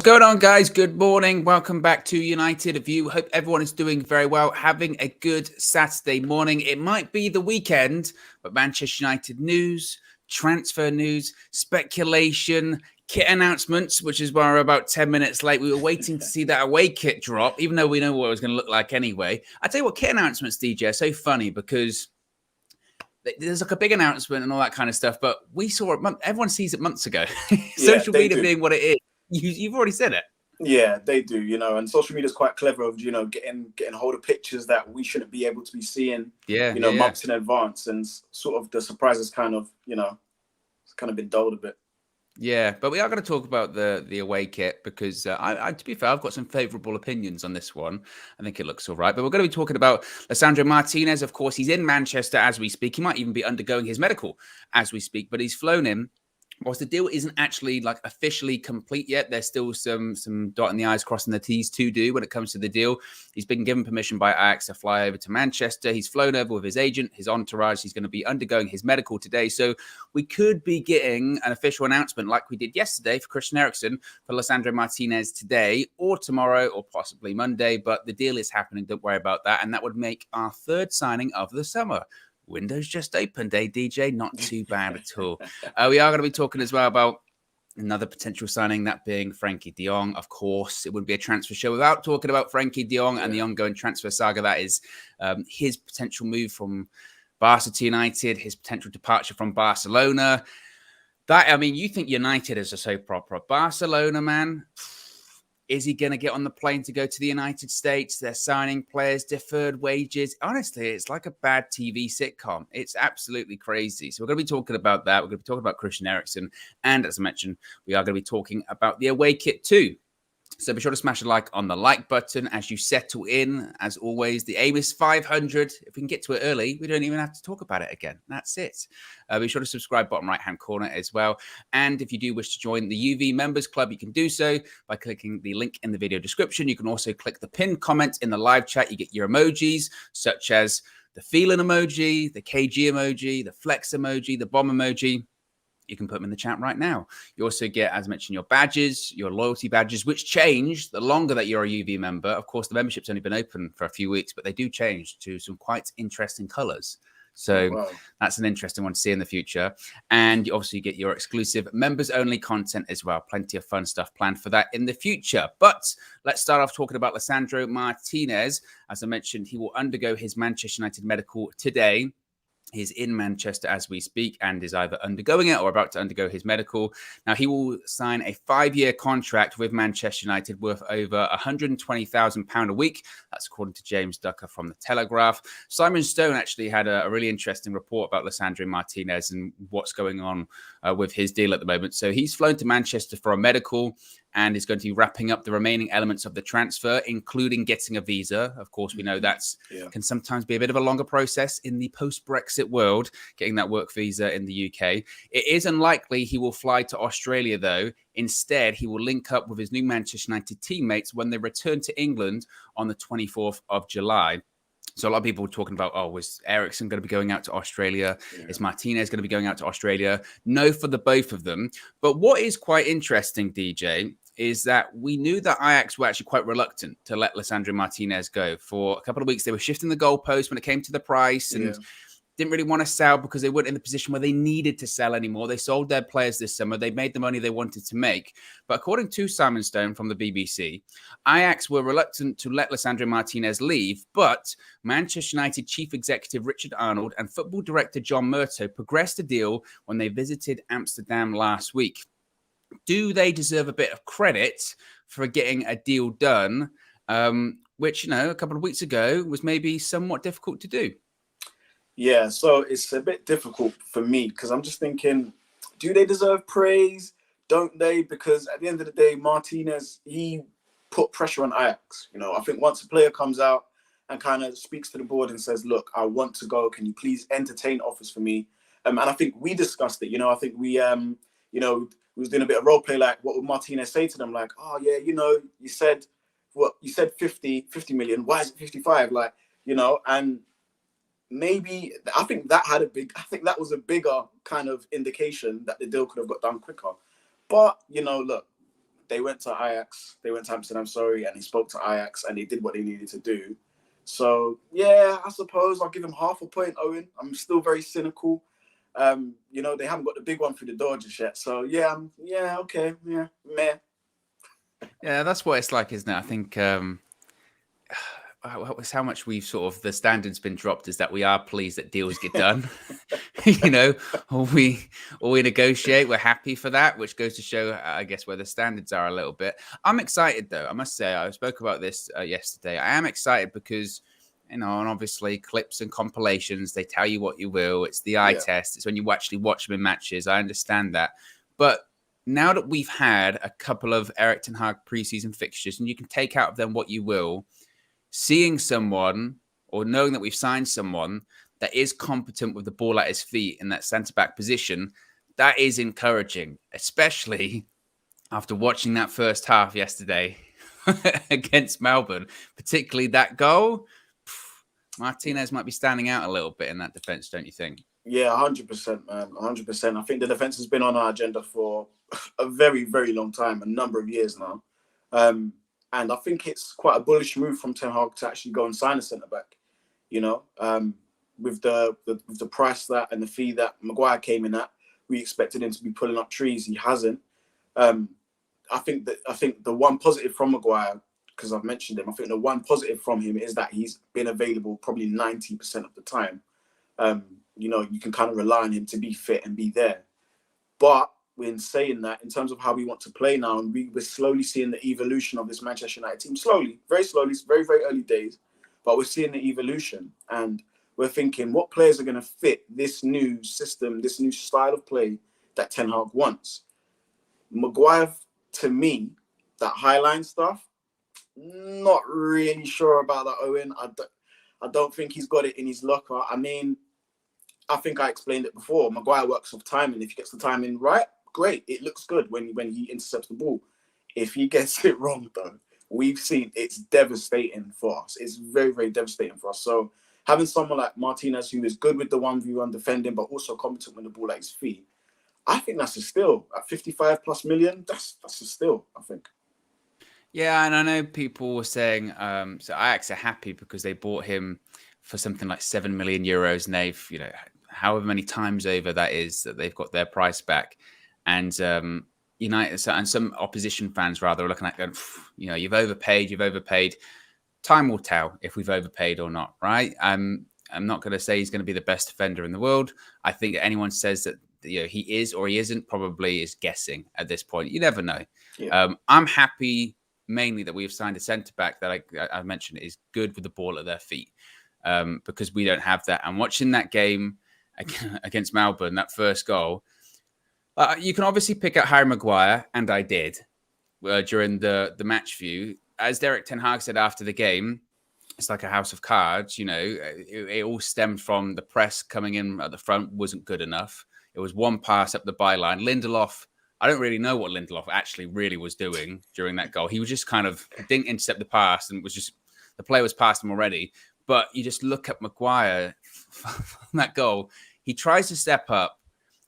What's going on, guys? Good morning. Welcome back to United View. Hope everyone is doing very well, having a good Saturday morning. It might be the weekend, but Manchester United news, transfer news, speculation, kit announcements, which is why we're about 10 minutes late. We were waiting to see that away kit drop, even though we know what it was going to look like anyway. I tell you what, kit announcements, DJ, are so funny because there's like a big announcement and all that kind of stuff, but we saw it. Everyone sees it months ago. Social media being what it is. You've already said it. Yeah, they do, and social media is quite clever of, getting hold of pictures that we shouldn't be able to be seeing, months in advance. And sort of the surprise is kind of, it's kind of been dulled a bit. Yeah, but we are going to talk about the away kit because, to be fair, I've got some favourable opinions on this one. I think it looks all right. But we're going to be talking about Lisandro Martinez. Of course, he's in Manchester as we speak. He might even be undergoing his medical as we speak, but he's flown in. Whilst the deal isn't actually officially complete yet, there's still some dotting the I's, crossing the T's to do when it comes to the deal. He's been given permission by Ajax to fly over to Manchester. He's flown over with his agent, his entourage. He's going to be undergoing his medical today. So we could be getting an official announcement like we did yesterday for Christian Eriksen for Lisandro Martinez today or tomorrow or possibly Monday. But the deal is happening. Don't worry about that. And that would make our third signing of the summer. Windows just opened, DJ? Not too bad at all. We are going to be talking as well about another potential signing, that being Frenkie de Jong. Of course, it wouldn't be a transfer show without talking about Frenkie de Jong and the ongoing transfer saga. That is his potential move from Barca to United, his potential departure from Barcelona. You think United is a soap opera. Barcelona, man. Is he going to get on the plane to go to the United States? They're signing players, deferred wages. Honestly, it's like a bad TV sitcom. It's absolutely crazy. So we're going to be talking about that. We're going to be talking about Christian Eriksen. And as I mentioned, we are going to be talking about the away kit too. So be sure to smash a like on the like button as you settle in. As always, the aim is 500. If we can get to it early, we don't even have to talk about it again. That's it. Be sure to subscribe bottom right-hand corner as well. And if you do wish to join the UV Members Club, you can do so by clicking the link in the video description. You can also click the pinned comment in the live chat. You get your emojis, such as the feeling emoji, the KG emoji, the flex emoji, the bomb emoji. You can put them in the chat right now. You also get, as mentioned, your badges, your loyalty badges, which change the longer that you're a UV member. Of course, the membership's only been open for a few weeks, but they do change to some quite interesting colors. So That's an interesting one to see in the future. And you obviously get your exclusive members-only content as well. Plenty of fun stuff planned for that in the future. But let's start off talking about Lisandro Martinez. As I mentioned, he will undergo his Manchester United medical today. He's in Manchester as we speak and is either undergoing it or about to undergo his medical. Now, he will sign a 5-year contract with Manchester United worth over £120,000 a week. That's according to James Ducker from The Telegraph. Simon Stone actually had a really interesting report about Lisandro Martinez and what's going on with his deal at the moment. So he's flown to Manchester for a medical and is going to be wrapping up the remaining elements of the transfer, including getting a visa. Of course, we know that's can sometimes be a bit of a longer process in the post-Brexit world, getting that work visa in the UK. It is unlikely he will fly to Australia, though. Instead, he will link up with his new Manchester United teammates when they return to England on the 24th of July. So a lot of people were talking about, was Eriksen going to be going out to Australia? Yeah. Is Martinez going to be going out to Australia? No for the both of them. But what is quite interesting, DJ, is that we knew that Ajax were actually quite reluctant to let Lisandro Martinez go. For a couple of weeks, they were shifting the goalpost when it came to the price and didn't really want to sell because they weren't in the position where they needed to sell anymore. They sold their players this summer. They made the money they wanted to make. But according to Simon Stone from the BBC, Ajax were reluctant to let Lisandro Martinez leave, but Manchester United chief executive Richard Arnold and football director John Murtough progressed the deal when they visited Amsterdam last week. Do they deserve a bit of credit for getting a deal done, which, a couple of weeks ago was maybe somewhat difficult to do? Yeah, so it's a bit difficult for me because I'm just thinking, do they deserve praise? Don't they? Because at the end of the day, Martinez, he put pressure on Ajax. I think once a player comes out and kind of speaks to the board and says, look, I want to go. Can you please entertain offers for me? And I think we discussed it. I think we, we was doing a bit of role play, like what would Martinez say to them? Like, oh, yeah, you said 50 million. Why is it 55? And maybe I think that was a bigger kind of indication that the deal could have got done quicker. But, look, they went to Ajax. They went to Amsterdam, sorry, and he spoke to Ajax, and they did what they needed to do. So yeah, I suppose I'll give him half a point, Owen. I'm still very cynical. You know, they haven't got the big one through the door just yet. So yeah, okay, yeah, meh. Yeah, that's what it's like, isn't it? I think how much we've sort of the standard's been dropped is that we are pleased that deals get done. You know, or we negotiate. We're happy for that, which goes to show, I guess, where the standards are a little bit. I'm excited though. I must say, I spoke about this yesterday. I am excited because, you know, and obviously clips and compilations, they tell you what you will. It's the eye test. It's when you actually watch them in matches. I understand that, but now that we've had a couple of Erik ten Hag preseason fixtures, and you can take out of them what you will, seeing someone or knowing that we've signed someone that is competent with the ball at his feet in that centre-back position, that is encouraging, especially after watching that first half yesterday against Melbourne, particularly that goal. Martinez might be standing out a little bit in that defence, don't you think? Yeah, 100%, man. 100%. I think the defence has been on our agenda for a very, very long time, a number of years now. And I think it's quite a bullish move from Ten Hag to actually go and sign a centre-back, you know. With the price that and the fee that Maguire came in at, we expected him to be pulling up trees. He hasn't. I think the one positive from Maguire, because I've mentioned him, I think the one positive from him is that he's been available probably 90% of the time. You know, you can kind of rely on him to be fit and be there. But when saying that, in terms of how we want to play now, and we're slowly seeing the evolution of this Manchester United team, slowly, it's very, very early days, but we're seeing the evolution. And we're thinking, what players are going to fit this new system, this new style of play that Ten Hag wants? Maguire, to me, that highline stuff, not really sure about that, Owen. I don't think he's got it in his locker. I mean, I think I explained it before. Maguire works off timing. If he gets the timing right, great. It looks good when he intercepts the ball. If he gets it wrong, though, we've seen it's devastating for us. It's very, very devastating for us. So having someone like Martinez, who is good with the 1v1 defending, but also competent with the ball at his feet, I think that's a steal. At 55 plus million, that's a steal, I think. Yeah, and I know people were saying, so Ajax are happy because they bought him for something like 7 million euros, and they've, you know, however many times over that is that they've got their price back. And United and some opposition fans rather are looking at going, you know, you've overpaid. Time will tell if we've overpaid or not, right? I'm not going to say he's going to be the best defender in the world. I think that anyone says that, you know, he is or he isn't probably is guessing at this point. You never know. Yeah. I'm happy mainly that we've signed a centre-back that I mentioned is good with the ball at their feet, because we don't have that. And watching that game against Melbourne, that first goal, you can obviously pick out Harry Maguire, and I did during the match view. As Erik ten Hag said after the game, it's like a house of cards. You know, it all stemmed from the press coming in at the front wasn't good enough. It was one pass up the byline. Lindelof, I don't really know what Lindelof actually really was doing during that goal. He was just kind of didn't intercept the pass and was just the play was past him already. But you just look at Maguire from that goal. He tries to step up,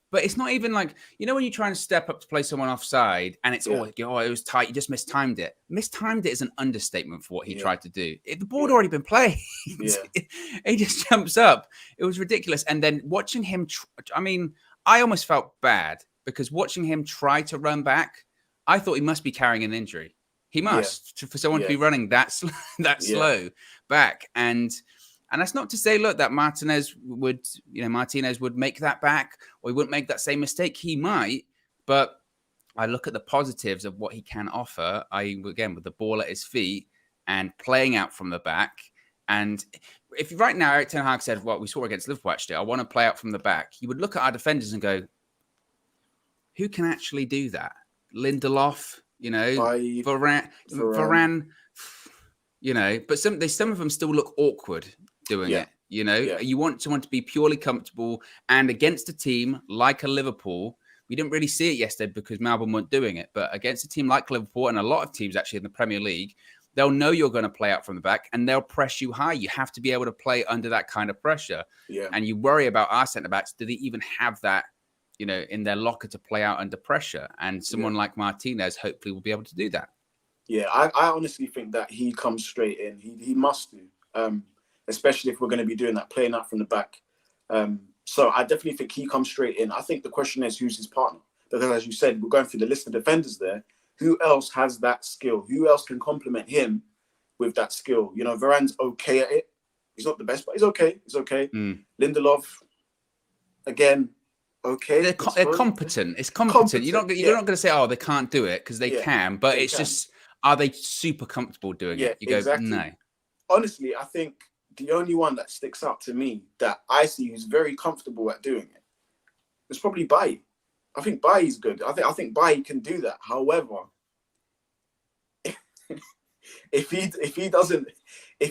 but it's not even like, you know, when you try and step up to play someone offside and it's it was tight. You just mistimed it. Mistimed it is an understatement for what he tried to do. The ball had already been played. He just jumps up. It was ridiculous. And then watching him, I mean, I almost felt bad because watching him try to run back, I thought he must be carrying an injury. He must for someone to be running that slow back. And that's not to say, look, that Martinez would make that back, or he wouldn't make that same mistake. He might, but I look at the positives of what he can offer. Again, with the ball at his feet and playing out from the back. And if right now Erik ten Hag said, "What we saw against Liverpool, actually, I want to play out from the back," you would look at our defenders and go, "Who can actually do that?" Lindelof, you know, Varane, you know, but some of them still look awkward doing it. You know, you want someone to be purely comfortable, and against a team like a Liverpool, we didn't really see it yesterday because Melbourne weren't doing it. But against a team like Liverpool and a lot of teams actually in the Premier League, they'll know you're going to play out from the back and they'll press you high. You have to be able to play under that kind of pressure. Yeah. And you worry about our centre backs. Do they even have that in their locker to play out under pressure. And someone like Martinez hopefully will be able to do that. Yeah, I honestly think that he comes straight in. He must do, especially if we're going to be doing that, playing out from the back. So I definitely think he comes straight in. I think the question is, who's his partner? Because as you said, we're going through the list of defenders there. Who else has that skill? Who else can complement him with that skill? Varane's okay at it. He's not the best, but he's okay. It's okay. Lindelof, again, okay. They're competent. It's competent. You're not going to say, oh, they can't do it, because they can. But it's just, are they super comfortable doing it? You go, exactly. No. Honestly, I think the only one that sticks out to me that I see who's very comfortable at doing it is probably Bailly. I think Bailly's good. I think Bailly can do that. However, if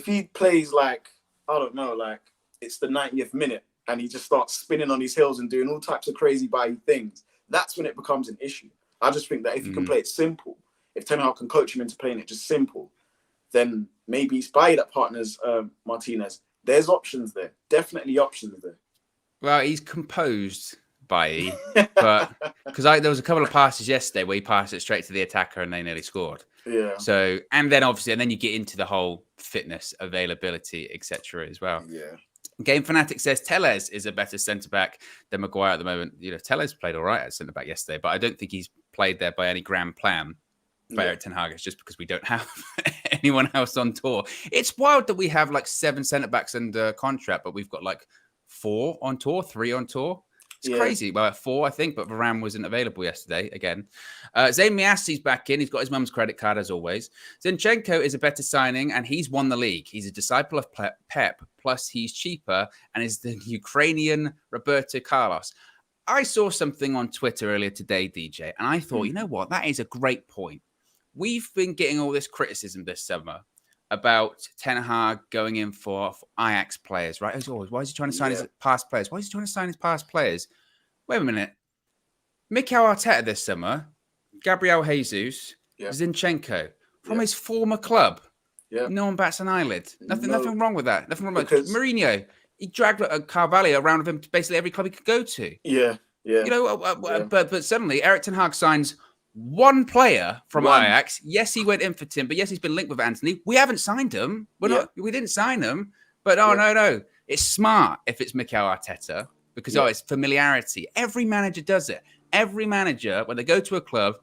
he plays like, I don't know, like it's the 90th minute and he just starts spinning on his heels and doing all types of crazy Bailly things, that's when it becomes an issue. I just think that if he can play it simple, if Ten Hag can coach him into playing it just simple, then maybe it's Bailly that partners Martinez. There's options there. Definitely options there. Well, he's composed, Bailly, but because there was a couple of passes yesterday where he passed it straight to the attacker and they nearly scored. Yeah. So, and then you get into the whole fitness, availability, etc. as well. Yeah. Game Fanatic says Telles is a better centre-back than Maguire at the moment. Telles played all right at centre-back yesterday, but I don't think he's played there by any grand plan by Erik ten Hag. It's just because we don't have anyone else on tour. It's wild that we have like 7 centre-backs under contract, but we've got like 4 on tour, 3 on tour. It's crazy. Well, 4, I think, but Varane wasn't available yesterday again. Zayn Miasi's back in. He's got his mum's credit card as always. Zinchenko is a better signing and he's won the league. He's a disciple of Pep, plus he's cheaper and is the Ukrainian Roberto Carlos. I saw something on Twitter earlier today, DJ, and I thought, you know what? That is a great point. We've been getting all this criticism this summer about Ten Hag going in for Ajax players, right? As always, why is he trying to sign his past players? Why is he trying to sign his past players? Wait a minute. Mikel Arteta this summer, Gabriel Jesus, Zinchenko, from his former club. Yeah. No one bats an eyelid. Nothing wrong with that. Nothing wrong with that. Mourinho, he dragged Carvalho around with him to basically every club he could go to. Yeah. But suddenly Erik ten Hag signs one player from Ajax. Yes, he went in for Tim, but yes, he's been linked with Anthony. We haven't signed him. We didn't sign him. But no. It's smart if it's Mikel Arteta because it's familiarity. Every manager does it. Every manager, when they go to a club,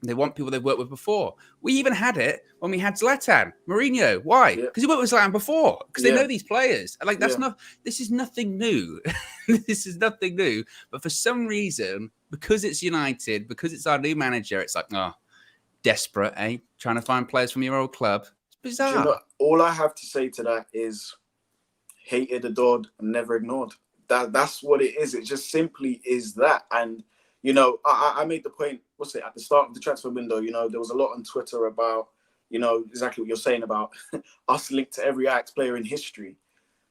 they want people they've worked with before. We even had it when we had Zlatan, Mourinho. Why? Because he worked with Zlatan before. Because they know these players. Like this is nothing new. This is nothing new. But for some reason, because it's United, because it's our new manager, it's like, desperate, eh? Trying to find players from your old club. It's bizarre. All I have to say to that is hated, adored, and never ignored. That's what it is. It just simply is that. And I made the point, at the start of the transfer window, there was a lot on Twitter about, exactly what you're saying about us linked to every Ajax player in history.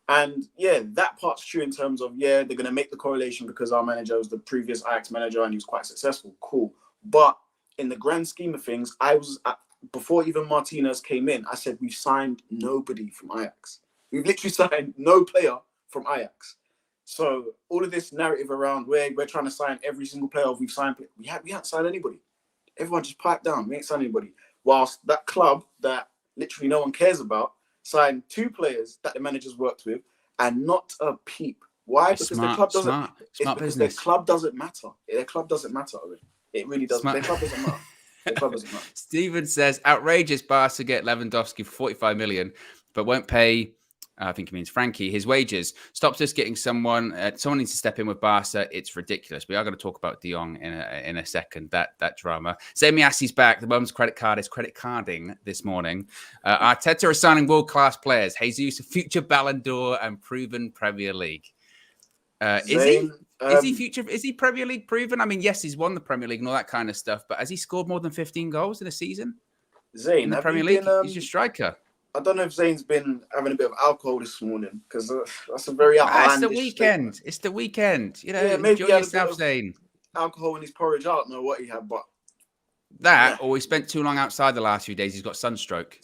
And that part's true in terms of, they're going to make the correlation because our manager was the previous Ajax manager and he was quite successful. Cool. But in the grand scheme of things, before even Martinez came in, I said, we've signed nobody from Ajax. We've literally signed no player from Ajax. So all of this narrative around where we're trying to sign every single player we've signed, we haven't signed anybody. Everyone just piped down. We ain't signed anybody. Whilst that club that literally no one cares about signed 2 players that the managers worked with and not a peep. Why? Because the club doesn't. Smart business. Their club doesn't matter. Their club doesn't matter. It really doesn't. Their club doesn't matter. Their club doesn't matter. Steven says outrageous Barca get Lewandowski for 45 million, but won't pay. I think he means Frenkie, his wages. Stops us getting someone. Someone needs to step in with Barca. It's ridiculous. We are going to talk about De Jong in a second. That drama. Zemiasi's back. The Mum's credit card is credit carding this morning. Arteta is signing world-class players. Jesus, a future Ballon d'Or and proven Premier League. Is he Premier League proven? I mean, yes, he's won the Premier League and all that kind of stuff, but has he scored more than 15 goals in a season? Zayn, in the Premier League? He's your striker. I don't know if Zayn's been having a bit of alcohol this morning because that's a very outlandish It's the weekend. Statement. It's the weekend. Maybe enjoy yourself, Zayn. Alcohol in his porridge. I don't know what he had, but or he spent too long outside the last few days. He's got sunstroke.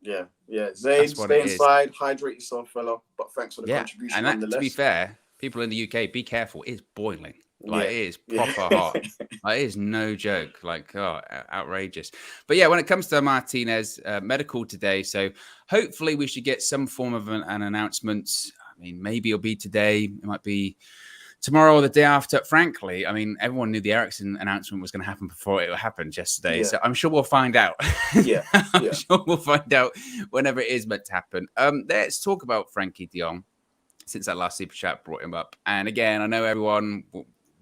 Yeah. Zayn, stay inside, hydrate yourself, fella. But thanks for the contribution. And to be fair, people in the UK, be careful. It's boiling. Like, Yeah. it is proper hot. Like, it is no joke. Like, oh, outrageous. But yeah, when it comes to Martinez, medical today. So hopefully we should get some form of an announcement. I mean, maybe it'll be today. It might be tomorrow or the day after. Frankly, I mean, everyone knew the Eriksen announcement was going to happen before it happened yesterday. Yeah. So I'm sure we'll find out. Yeah. I'm sure we'll find out whenever it is meant to happen. Let's talk about Frenkie de Jong, since that last super chat brought him up. And again, I know everyone,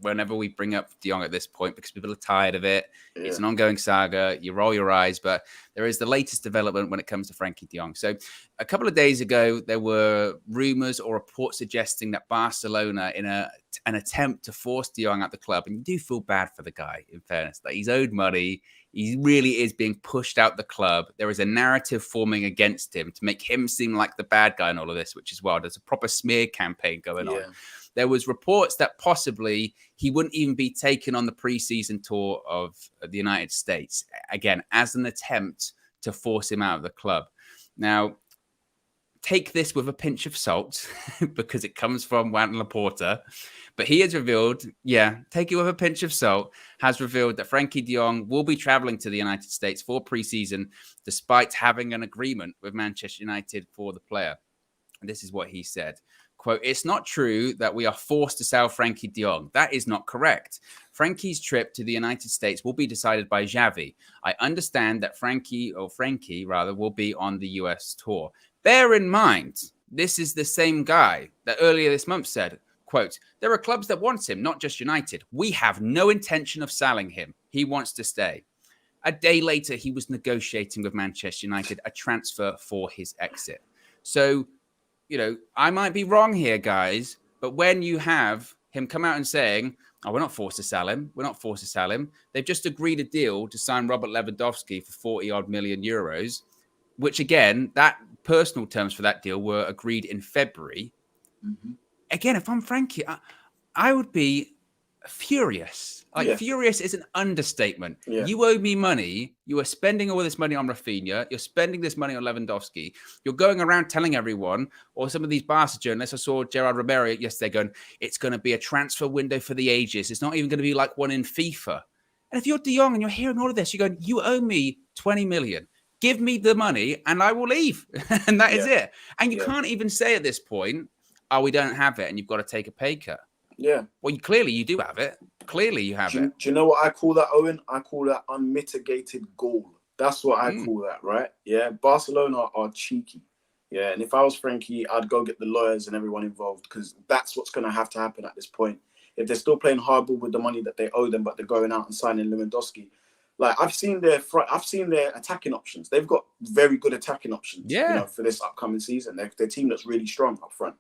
whenever we bring up de Jong at this point, because people are tired of it, it's an ongoing saga. You roll your eyes, but there is the latest development when it comes to Frenkie de Jong. So a couple of days ago, there were rumors or reports suggesting that Barcelona, in an attempt to force de Jong at the club, and you do feel bad for the guy, in fairness, that he's owed money. He really is being pushed out the club. There is a narrative forming against him to make him seem like the bad guy in all of this, which is wild. There's a proper smear campaign going on. There was reports that possibly he wouldn't even be taken on the preseason tour of the United States, again, as an attempt to force him out of the club. Now, take this with a pinch of salt because it comes from Juan Laporta. But he has revealed, take it with a pinch of salt, has revealed that Frenkie de Jong will be traveling to the United States for preseason, despite having an agreement with Manchester United for the player. And this is what he said. Quote, "It's not true that we are forced to sell Frenkie de Jong. That is not correct. Frankie's trip to the United States will be decided by Xavi. I understand that Frenkie will be on the US tour. Bear in mind, this is the same guy that earlier this month said, quote, there are clubs that want him, not just United. We have no intention of selling him. He wants to stay." A day later, he was negotiating with Manchester United a transfer for his exit. So, you know, I might be wrong here, guys, but when you have him come out and saying, oh, we're not forced to sell him. We're not forced to sell him. They've just agreed a deal to sign Robert Lewandowski for 40 odd million euros, which again, that personal terms for that deal were agreed in February. Mm-hmm. Again, if I'm Frenkie, I would be furious. Furious is an understatement. Yeah. You owe me money. You are spending all this money on Rafinha. You're spending this money on Lewandowski. You're going around telling everyone, or some of these Barca journalists, I saw Gerard Romero yesterday going, it's going to be a transfer window for the ages. It's not even going to be like one in FIFA. And if you're de Jong and you're hearing all of this, you're going, you owe me 20 million. Give me the money and I will leave. And that is it. And you can't even say at this point, oh, we don't have it and you've got to take a pay cut. Yeah. Well, you do have it. Clearly you have it. Do you know what I call that, Owen? I call that unmitigated gall. That's what I call that, right? Yeah. Barcelona are cheeky. Yeah. And if I was Frenkie, I'd go get the lawyers and everyone involved because that's what's going to have to happen at this point. If they're still playing hardball with the money that they owe them, but they're going out and signing Lewandowski. Like, I've seen their attacking options. They've got very good attacking options, for this upcoming season. Their team looks really strong up front.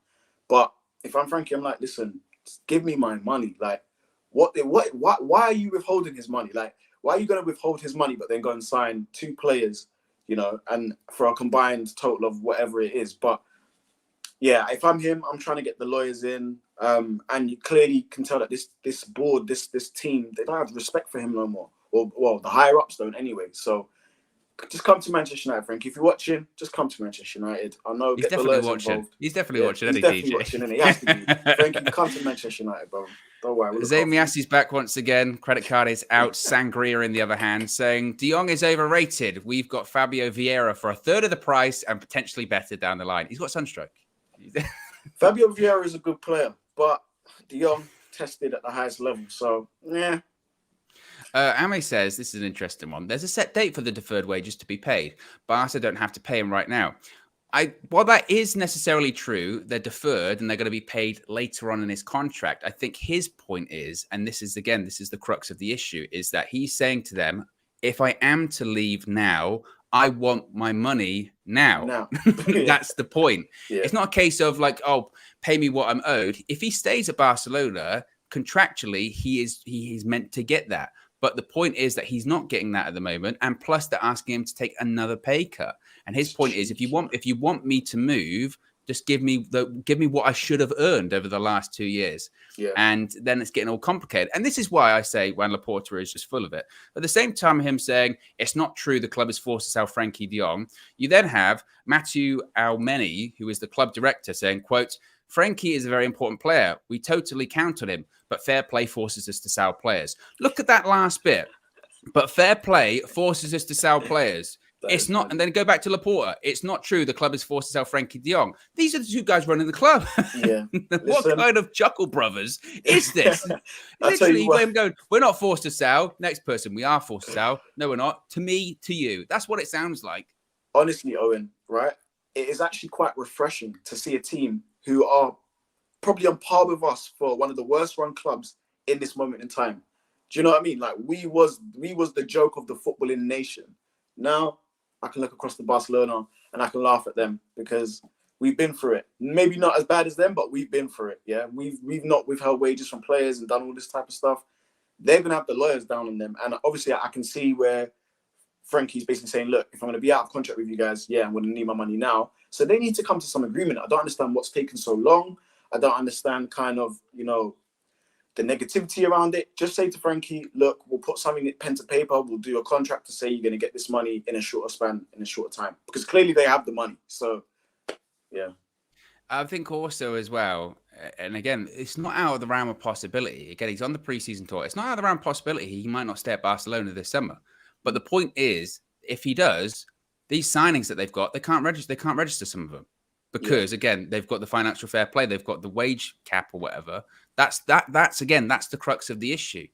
But if I'm Frenkie, I'm like, listen, give me my money. Like, why are you withholding his money? Like, why are you going to withhold his money but then go and sign two players, and for a combined total of whatever it is? But yeah, if I'm him, I'm trying to get the lawyers in. And you clearly can tell that this board, this team, they don't have respect for him no more. Well, the higher ups don't anyway. So just come to Manchester United, Frankie. If you're watching, just come to Manchester United. I know he's definitely watching. Involved. He's definitely watching. He's definitely watching, isn't he? He has to be. Frankie, come to Manchester United, bro. Don't worry. Zamiasi's back once again. Credit card is out. Sangria in the other hand, saying de Jong is overrated. We've got Fabio Vieira for a third of the price and potentially better down the line. He's got sunstroke. Fabio Vieira is a good player, but de Jong tested at the highest level. So yeah. Ame says, this is an interesting one. There's a set date for the deferred wages to be paid. Barca don't have to pay him right now. While that is necessarily true, they're deferred and they're going to be paid later on in his contract. I think his point is, and this is the crux of the issue, is that he's saying to them, if I am to leave now, I want my money now. That's the point. Yeah. It's not a case of like, oh, pay me what I'm owed. If he stays at Barcelona, contractually, he's meant to get that. But the point is that he's not getting that at the moment. And plus they're asking him to take another pay cut. And his point is, if you want me to move, just give me what I should have earned over the last 2 years. Yeah. And then it's getting all complicated. And this is why I say Juan Laporta is just full of it. At the same time, him saying it's not true the club is forced to sell Frenkie de Jong. You then have Mathieu Almeni, who is the club director, saying, quote, Frenkie is a very important player. We totally count on him, but fair play forces us to sell players. Look at that last bit. But fair play forces us to sell players. It's not, and then go back to Laporta. It's not true the club is forced to sell Frenkie de Jong. These are the two guys running the club. Yeah. What kind of chuckle brothers is this? Literally, you going, we're not forced to sell. Next person, we are forced to sell. No, we're not. To me, to you. That's what it sounds like. Honestly, Owen, right? It is actually quite refreshing to see a team who are probably on par with us for one of the worst run clubs in this moment in time. Do you know what I mean? Like we was the joke of the footballing nation. Now I can look across to Barcelona and I can laugh at them because we've been through it. Maybe not as bad as them, but we've been through it. Yeah, we've withheld wages from players and done all this type of stuff. They're gonna have the lawyers down on them, and obviously I can see where Frenkie's basically saying, "Look, if I'm gonna be out of contract with you guys, yeah, I'm gonna need my money now." So they need to come to some agreement. I don't understand what's taken so long. I don't understand kind of the negativity around it. Just say to Frenkie, look, we'll put something pen to paper. We'll do a contract to say you're going to get this money in a shorter span, in a shorter time. Because clearly they have the money. So, yeah. I think also as well, and again, it's not out of the realm of possibility. Again, he's on the preseason tour. It's not out of the realm of possibility. He might not stay at Barcelona this summer. But the point is, if he does, these signings that they've got, they can't register some of them. Because again, they've got the financial fair play, they've got the wage cap or whatever. That's the crux of the issue.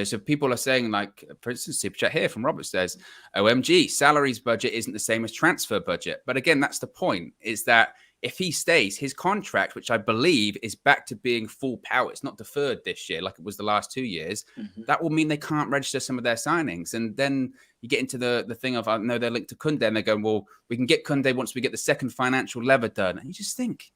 So people are saying, like, for instance, super chat here from Robert says, OMG, salaries budget isn't the same as transfer budget. But again, that's the point, is that if he stays, his contract, which I believe is back to being full power, it's not deferred this year like it was the last 2 years, that will mean they can't register some of their signings. And then you get into the thing of, I know they're linked to Kunde, and they're going, well, we can get Kunde once we get the second financial lever done. And you just think,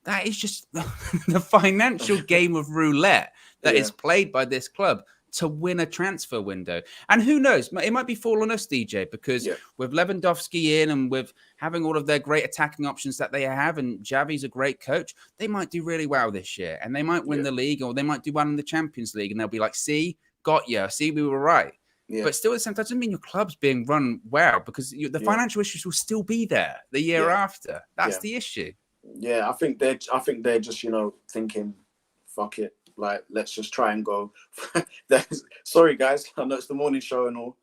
that is just the financial game of roulette that is played by this club to win a transfer window. And who knows, it might be fall on us, DJ, because with Lewandowski in and with having all of their great attacking options that they have, and Xavi's a great coach, they might do really well this year. And they might win the league, or they might do well in the Champions League. And they'll be like, see, got you. See, we were right. Yeah. But still, at the same time, doesn't mean your club's being run well, because the financial issues will still be there the year after. That's the issue. Yeah, I think they're just thinking, fuck it, like let's just try and go. Sorry guys, I know it's the morning show and all.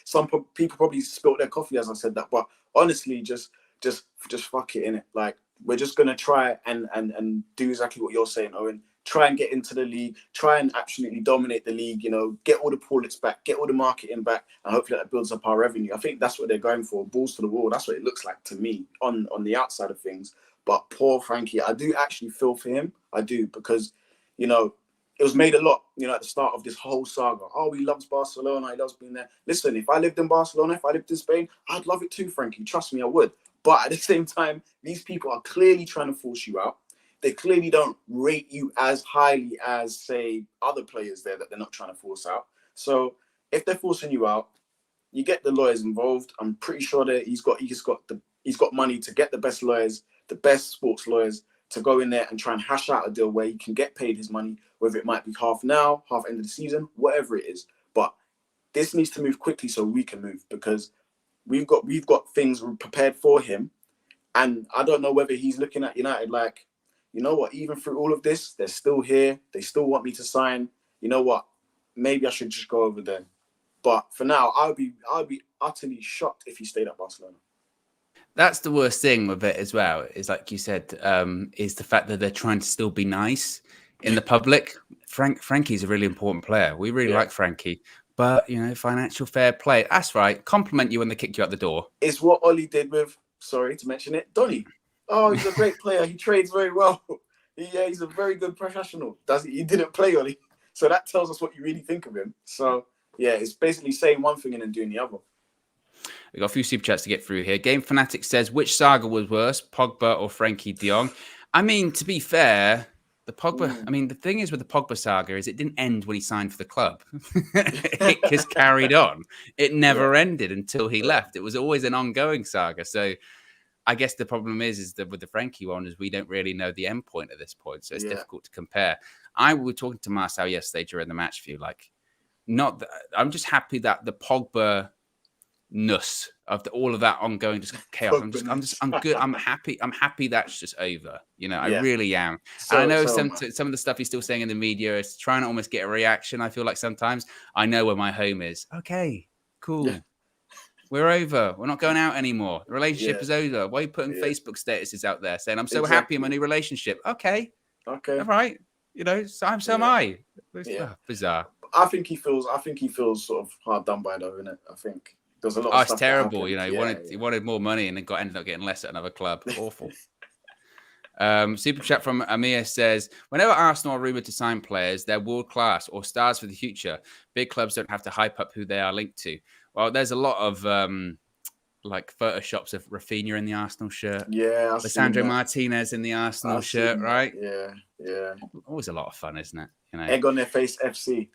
Some people probably spilt their coffee as I said that, but honestly, just fuck it, innit? Like we're just gonna try and do exactly what you're saying, Owen. Try and get into the league, try and absolutely dominate the league, get all the pullets back, get all the marketing back, and hopefully that builds up our revenue. I think that's what they're going for, balls to the wall. That's what it looks like to me on the outside of things. But poor Frenkie, I do actually feel for him. I do, because, it was made a lot, at the start of this whole saga. Oh, he loves Barcelona. He loves being there. Listen, if I lived in Barcelona, if I lived in Spain, I'd love it too, Frenkie. Trust me, I would. But at the same time, these people are clearly trying to force you out. They clearly don't rate you as highly as, say, other players there that they're not trying to force out. So if they're forcing you out, you get the lawyers involved. I'm pretty sure that he's got money to get the best lawyers, the best sports lawyers, to go in there and try and hash out a deal where he can get paid his money, whether it might be half now, half end of the season, whatever it is. But this needs to move quickly so we can move, because we've got things prepared for him. And I don't know whether he's looking at United like, you know what, even through all of this, they're still here. They still want me to sign. You know what? Maybe I should just go over there. But for now, I'll be utterly shocked if he stayed at Barcelona. That's the worst thing with it as well, is like you said, is the fact that they're trying to still be nice in the public. Frankie's a really important player. We really like Frenkie. But, financial fair play. That's right. Compliment you when they kick you out the door. It's what Ollie did with, sorry to mention it, Donny. Oh, he's a great player. He trades very well. He's a very good professional. He didn't play, Ollie. So that tells us what you really think of him. So, it's basically saying one thing and then doing the other. We've got a few super chats to get through here. Game Fanatic says, which saga was worse, Pogba or Frenkie de Jong? I mean, to be fair, the thing is with the Pogba saga is it didn't end when he signed for the club. It just carried on. It never ended until he left. It was always an ongoing saga. So I guess the problem is that with the Frenkie one is we don't really know the end point at this point. So it's difficult to compare. I was talking to Marcel yesterday during the match view. I'm just happy that the Pogba of all of that ongoing just chaos. I'm good. I'm happy. I'm happy that's just over. I really am. And I know some of the stuff he's still saying in the media is trying to almost get a reaction. I feel like sometimes I know where my home is. Okay, cool. Yeah. We're over. We're not going out anymore. The relationship is over. Why are you putting Facebook statuses out there saying I'm so happy in my new relationship? Okay. All right. So am I. It's bizarre. I think he feels sort of hard done by though, innit? I think there's a lot of stuff. It's terrible. He wanted more money and then ended up getting less at another club. Awful. Super chat from Amir says, whenever Arsenal are rumoured to sign players, they're world class or stars for the future. Big clubs don't have to hype up who they are linked to. Well, there's a lot of like photoshops of Rafinha in the Arsenal shirt. Yeah. Lisandro Martinez in the Arsenal shirt, right? Yeah. Always a lot of fun, isn't it? Egg on their face FC.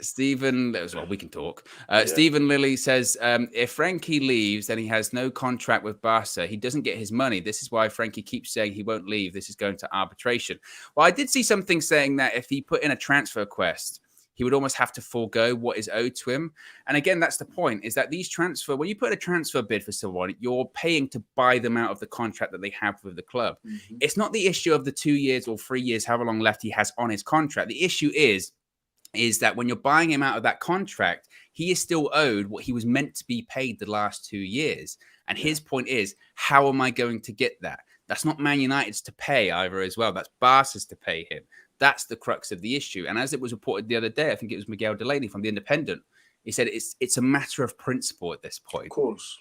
Stephen, we can talk. Stephen Lilly says, if Frenkie leaves, then he has no contract with Barca. He doesn't get his money. This is why Frenkie keeps saying he won't leave. This is going to arbitration. Well, I did see something saying that if he put in a transfer request, he would almost have to forego what is owed to him. And again, that's the point, is that when you put a transfer bid for someone, you're paying to buy them out of the contract that they have with the club. Mm-hmm. It's not the issue of the 2 years or 3 years, however long left he has on his contract. The issue is that when you're buying him out of that contract, he is still owed what he was meant to be paid the last 2 years. And his point is, how am I going to get that? That's not Man United's to pay either as well. That's Barca's to pay him. That's the crux of the issue. And as it was reported the other day, I think it was Miguel Delaney from The Independent, he said it's a matter of principle at this point. Of course.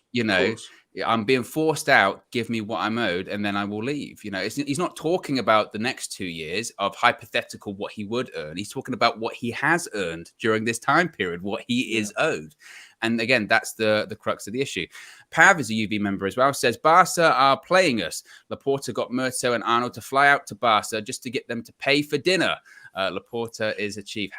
I'm being forced out, give me what I'm owed, and then I will leave. He's not talking about the next 2 years of hypothetical what he would earn. He's talking about what he has earned during this time period, what he is owed. And again, that's the crux of the issue. Pav is a UV member as well, says, Barca are playing us. Laporta got Murto and Arnold to fly out to Barca just to get them to pay for dinner. Laporta is a chief.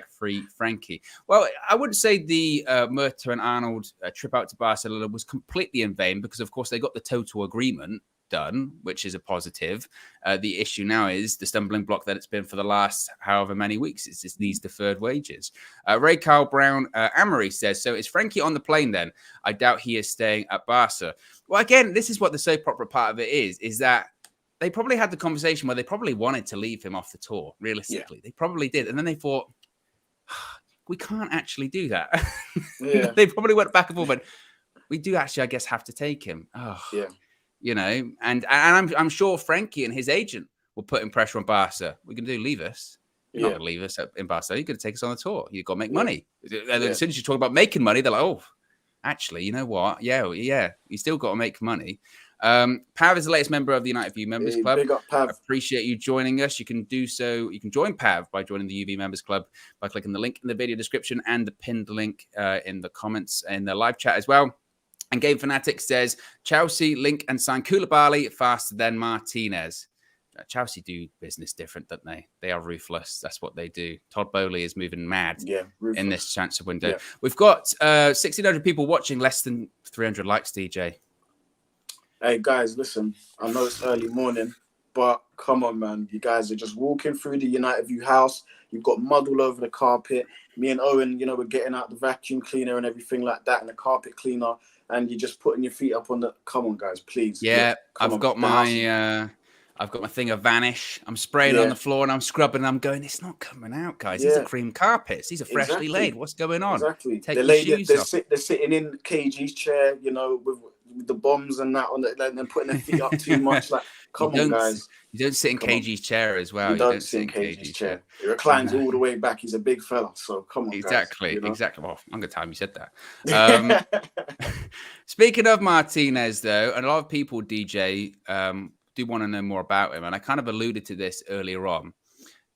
#free Frenkie. Well, I wouldn't say the Murto and Arnold trip out to Barcelona was completely in vain because, of course, they got the total agreement done, which is a positive. The issue now is the stumbling block that it's been for the last however many weeks. It's just these deferred wages. Ray Carl Brown Amory says, so is Frenkie on the plane then? I doubt he is staying at Barca. Well, again, this is what the soap opera part of it is that they probably had the conversation where they probably wanted to leave him off the tour, realistically. Yeah. They probably did. And then they thought, we can't actually do that. Yeah. They probably went back and forth, but we do actually, I guess, have to take him. Oh, yeah. And I'm sure Frenkie and his agent will put in pressure on Barca. We're going to leave us. You're not going to leave us in Barca. You're going to take us on the tour. You've got to make money. And as soon as you talk about making money, they're like, oh, actually, you know what? Yeah, you still got to make money. Pav is the latest member of the United View Members Club. Big up, Pav. Appreciate you joining us. You can do so. You can join Pav by joining the UV Members Club by clicking the link in the video description and the pinned link in the comments in the live chat as well. And Game Fanatic says, Chelsea link and sign Koulibaly faster than Martinez. Chelsea do business different, don't they? They are ruthless. That's what they do. Todd Bowley is moving mad in this transfer window. Yeah. We've got 1,600 people watching, less than 300 likes, DJ. Hey, guys, listen. I know it's early morning, but come on, man. You guys are just walking through the United View house. You've got mud all over the carpet. Me and Owen, we're getting out the vacuum cleaner and everything like that and the carpet cleaner. And you're just putting your feet up on the... Come on, guys, please. Yeah, I've got my thing of Vanish. I'm spraying on the floor and I'm scrubbing and I'm going, it's not coming out, guys. These are cream carpets. These are freshly laid. What's going on? Exactly. Take your shoes off. They're sitting in KG's chair, with the bombs and that on it, and then putting their feet up too much. Like, come on, guys. You don't sit in KG's chair as well. You don't sit in KG's chair. He reclines all the way back. He's a big fella, so come on, exactly, guys. Exactly. Well, I'm going to tell him you said that. Speaking of Martinez, though, and a lot of people, DJ, do want to know more about him. And I kind of alluded to this earlier on,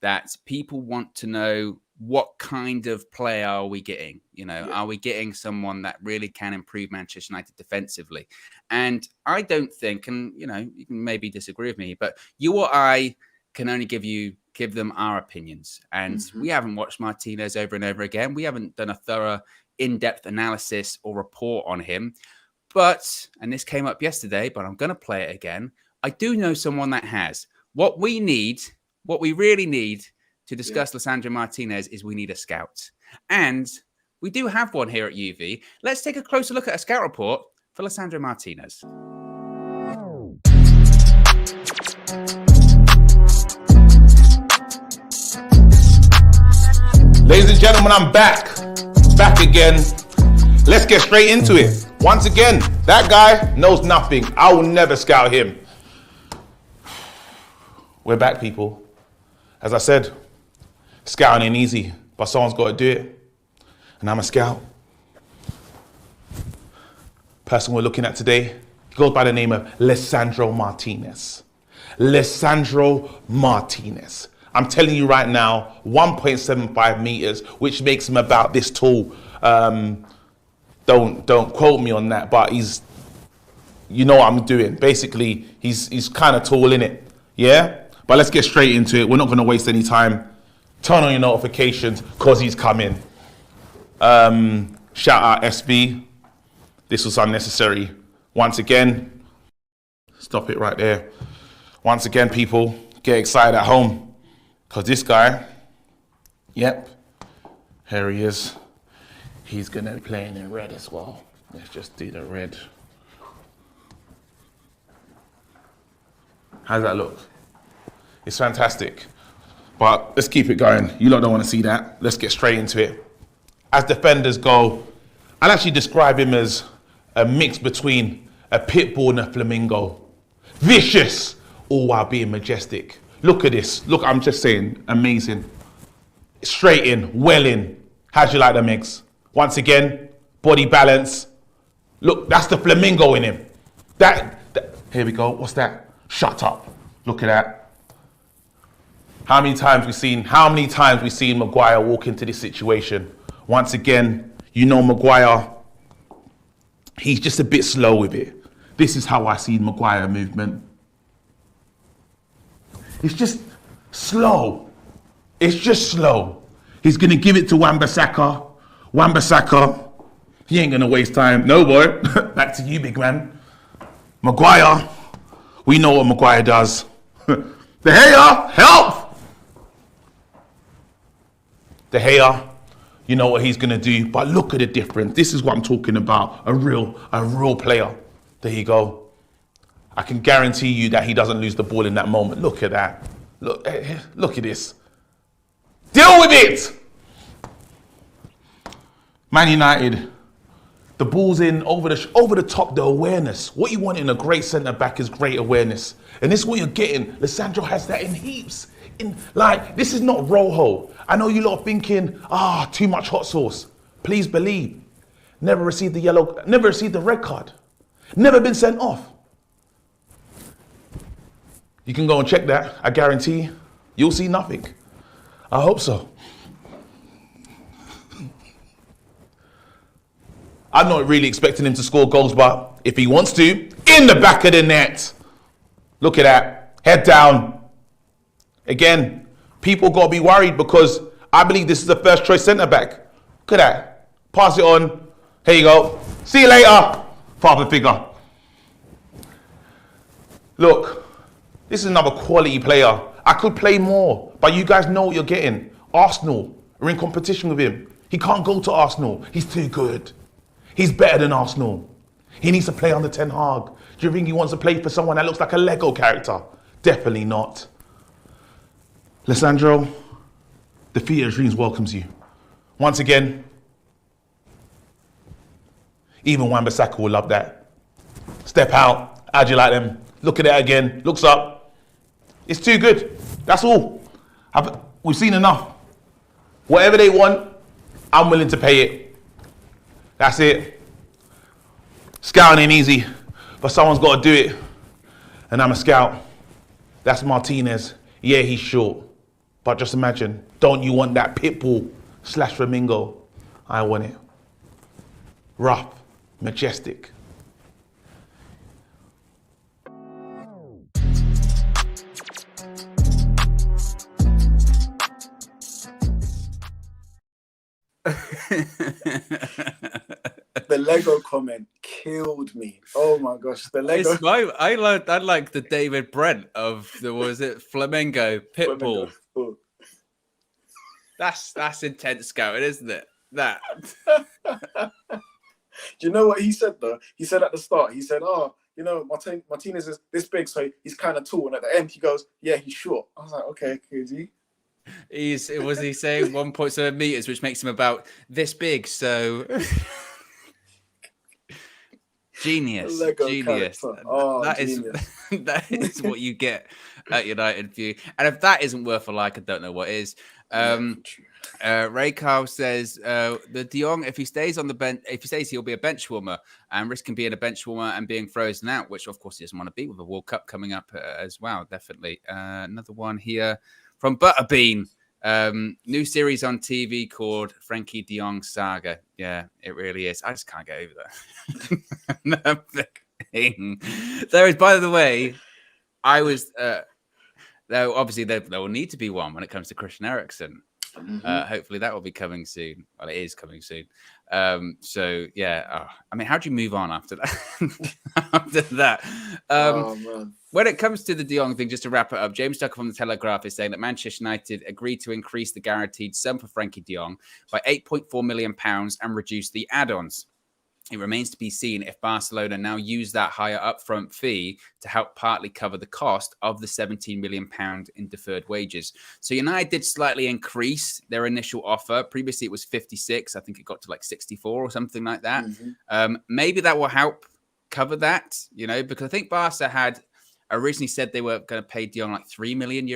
that people want to know what kind of player are we getting? Are we getting someone that really can improve Manchester United defensively? And I don't think, and you can maybe disagree with me, but you or I can only give them our opinions. And we haven't watched Martinez over and over again. We haven't done a thorough, in-depth analysis or report on him. But, and this came up yesterday, but I'm going to play it again. I do know someone that has. What we really need to discuss Lisandro Martinez is we need a scout. And We do have one here at UV. Let's take a closer look at a scout report for Lisandro Martinez. Ladies and gentlemen, I'm back again. Let's get straight into it. Once again, that guy knows nothing. I will never scout him. We're back, people. As I said, scouting ain't easy, but someone's got to do it. And I'm a scout. Person we're looking at today, he goes by the name of Lisandro Martinez. Lisandro Martinez. I'm telling you right now, 1.75 meters, which makes him about this tall. Don't quote me on that, but he's, you know what I'm doing. Basically, he's kind of tall, innit? Yeah? But let's get straight into it. We're not going to waste any time. Turn on your notifications because he's coming. Shout out SB. This was unnecessary. Once again, stop it right there. Once again, people, get excited at home. Because this guy, yep, here he is. He's going to be playing in red as well. Let's just do the red. How does that look? It's fantastic. But let's keep it going. You lot don't want to see that. Let's get straight into it. As defenders go, I'd actually describe him as a mix between a pit bull and a flamingo. Vicious, all while being majestic. Look at this. Look, I'm just saying, amazing. Straight in, well in. How'd you like the mix? Once again, body balance. Look, that's the flamingo in him. That here we go. What's that? Shut up. Look at that. How many times we seen Maguire walk into this situation? Once again, you know Maguire, he's just a bit slow with it. This is how I see Maguire movement. It's just slow. It's just slow. He's going to give it to Wan-Bissaka. Wan-Bissaka, he ain't going to waste time. No, boy. Back to you, big man. Maguire, we know what Maguire does. De Gea, help! De Gea, you know what he's going to do. But look at the difference. This is what I'm talking about. A real player. There you go. I can guarantee you that he doesn't lose the ball in that moment. Look at that. Look at this. Deal with it! Man United, the ball's in over the top, the awareness. What you want in a great centre-back is great awareness. And this is what you're getting. Lisandro has that in heaps. This is not Rojo. I know you lot are thinking, too much hot sauce. Please believe. Never received the red card. Never been sent off. You can go and check that. I guarantee you'll see nothing. I hope so. I'm not really expecting him to score goals, but if he wants to, in the back of the net. Look at that. Head down. Again, people got to be worried because I believe this is the first choice centre-back. Look at that. Pass it on. Here you go. See you later, father figure. Look. This is another quality player. I could play more, but you guys know what you're getting. Arsenal are in competition with him. He can't go to Arsenal. He's too good. He's better than Arsenal. He needs to play under Ten Hag. Do you think he wants to play for someone that looks like a Lego character? Definitely not. Lisandro, the Theatre of Dreams welcomes you. Once again, even Wan-Bissaka will love that. Step out. How'd you like them? Look at it again. Looks up. It's too good. That's all. We've seen enough. Whatever they want, I'm willing to pay it. That's it. Scouting ain't easy, but someone's got to do it. And I'm a scout. That's Martinez. Yeah, he's short. But just imagine, don't you want that pit bull / flamingo? I want it. Rough, majestic. The Lego comment killed me. Oh my gosh, the Lego. I like the David Brent of Flamingo Pitbull. Oh. That's intense scouting, isn't it? That. Do you know what he said though? He said at the start, he said, "Oh, Martinez is this big, so he's kind of tall." And at the end, he goes, "Yeah, he's short." I was like, "Okay, KG." Was he saying 1.7 meters, which makes him about this big? So genius. Oh, that genius. that is what you get at United View. And if that isn't worth a like, I don't know what is. Ray Carl says the De Jong, if he stays on the bench, he'll be a bench warmer and risking being a bench warmer and being frozen out, which of course he doesn't want to be with the World Cup coming up as well. Definitely. Another one here from Butterbean. New series on TV called Frenkie de Jong Saga. Yeah, it really is. I just can't get over that. There is, by the way, I was though obviously there will need to be one when it comes to Christian Eriksen. Hopefully that will be coming soon. Well, it is coming soon. So yeah, I mean, how do you move on after that? After that, when it comes to the De Jong thing, just to wrap it up, James Tucker from the Telegraph is saying that Manchester United agreed to increase the guaranteed sum for Frenkie de Jong by £8.4 million and reduce the add-ons. It remains to be seen if Barcelona now use that higher upfront fee to help partly cover the cost of the £17 million in deferred wages. So United did slightly increase their initial offer. Previously, it was 56. I think it got to like 64 or something like that. Maybe that will help cover that, because I think Barca had originally said they were going to pay De Jong like €3 million,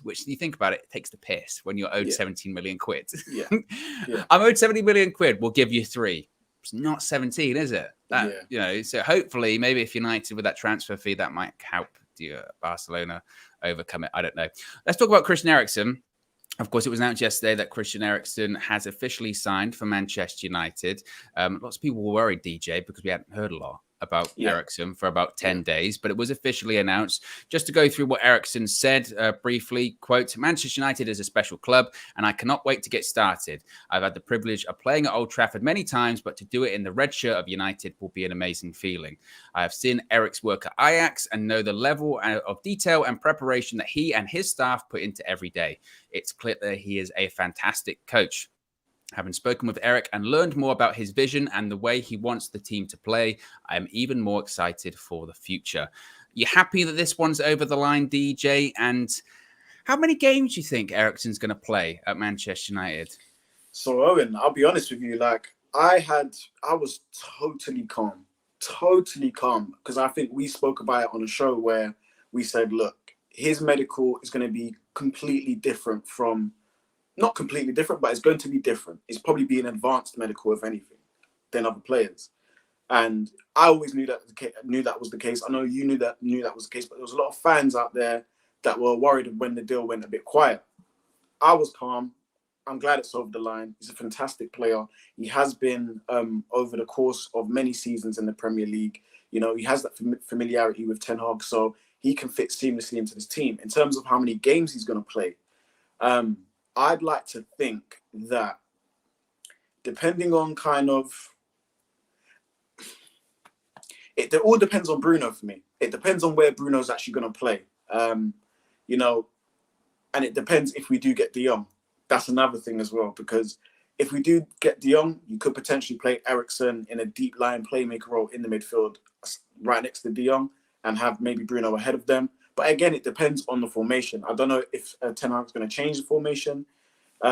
which you think about it, it takes the piss when you're owed 17 million quid. I'm owed 70 million quid. We'll give you 3. It's not 17, is it? So hopefully, maybe if United with that transfer fee, that might help Barcelona overcome it. I don't know. Let's talk about Christian Eriksen. Of course, it was announced yesterday that Christian Eriksen has officially signed for Manchester United. Lots of people were worried, DJ, because we hadn't heard a lot about Eriksen for about 10 days, but it was officially announced. Just to go through what Eriksen said briefly, quote, "Manchester United is a special club and I cannot wait to get started. I've had the privilege of playing at Old Trafford many times, but to do it in the red shirt of United will be an amazing feeling. I have seen Erik's work at Ajax and know the level of detail and preparation that he and his staff put into every day. It's clear that he is a fantastic coach. Having spoken with Erik and learned more about his vision and the way he wants the team to play, I am even more excited for the future." You happy that this one's over the line, DJ? And how many games do you think Eriksen's going to play at Manchester United? So, Owen, I'll be honest with you. I was totally calm, because I think we spoke about it on a show where we said, look, his medical is going to be completely different from. Not completely different, but it's going to be different. It's probably be an advanced medical, if anything, than other players. And I always knew that was the case. I know you knew that was the case, but there was a lot of fans out there that were worried when the deal went a bit quiet. I was calm. I'm glad it's over the line. He's a fantastic player. He has been over the course of many seasons in the Premier League. He has that familiarity with Ten Hag, so he can fit seamlessly into this team. In terms of how many games he's going to play, I'd like to think that depending on it all depends on Bruno for me. It depends on where Bruno's actually going to play, and it depends if we do get De Jong. That's another thing as well, because if we do get De Jong, you could potentially play Eriksen in a deep line playmaker role in the midfield right next to De Jong and have maybe Bruno ahead of them. But again, it depends on the formation. I don't know if Ten Hag's going to change the formation,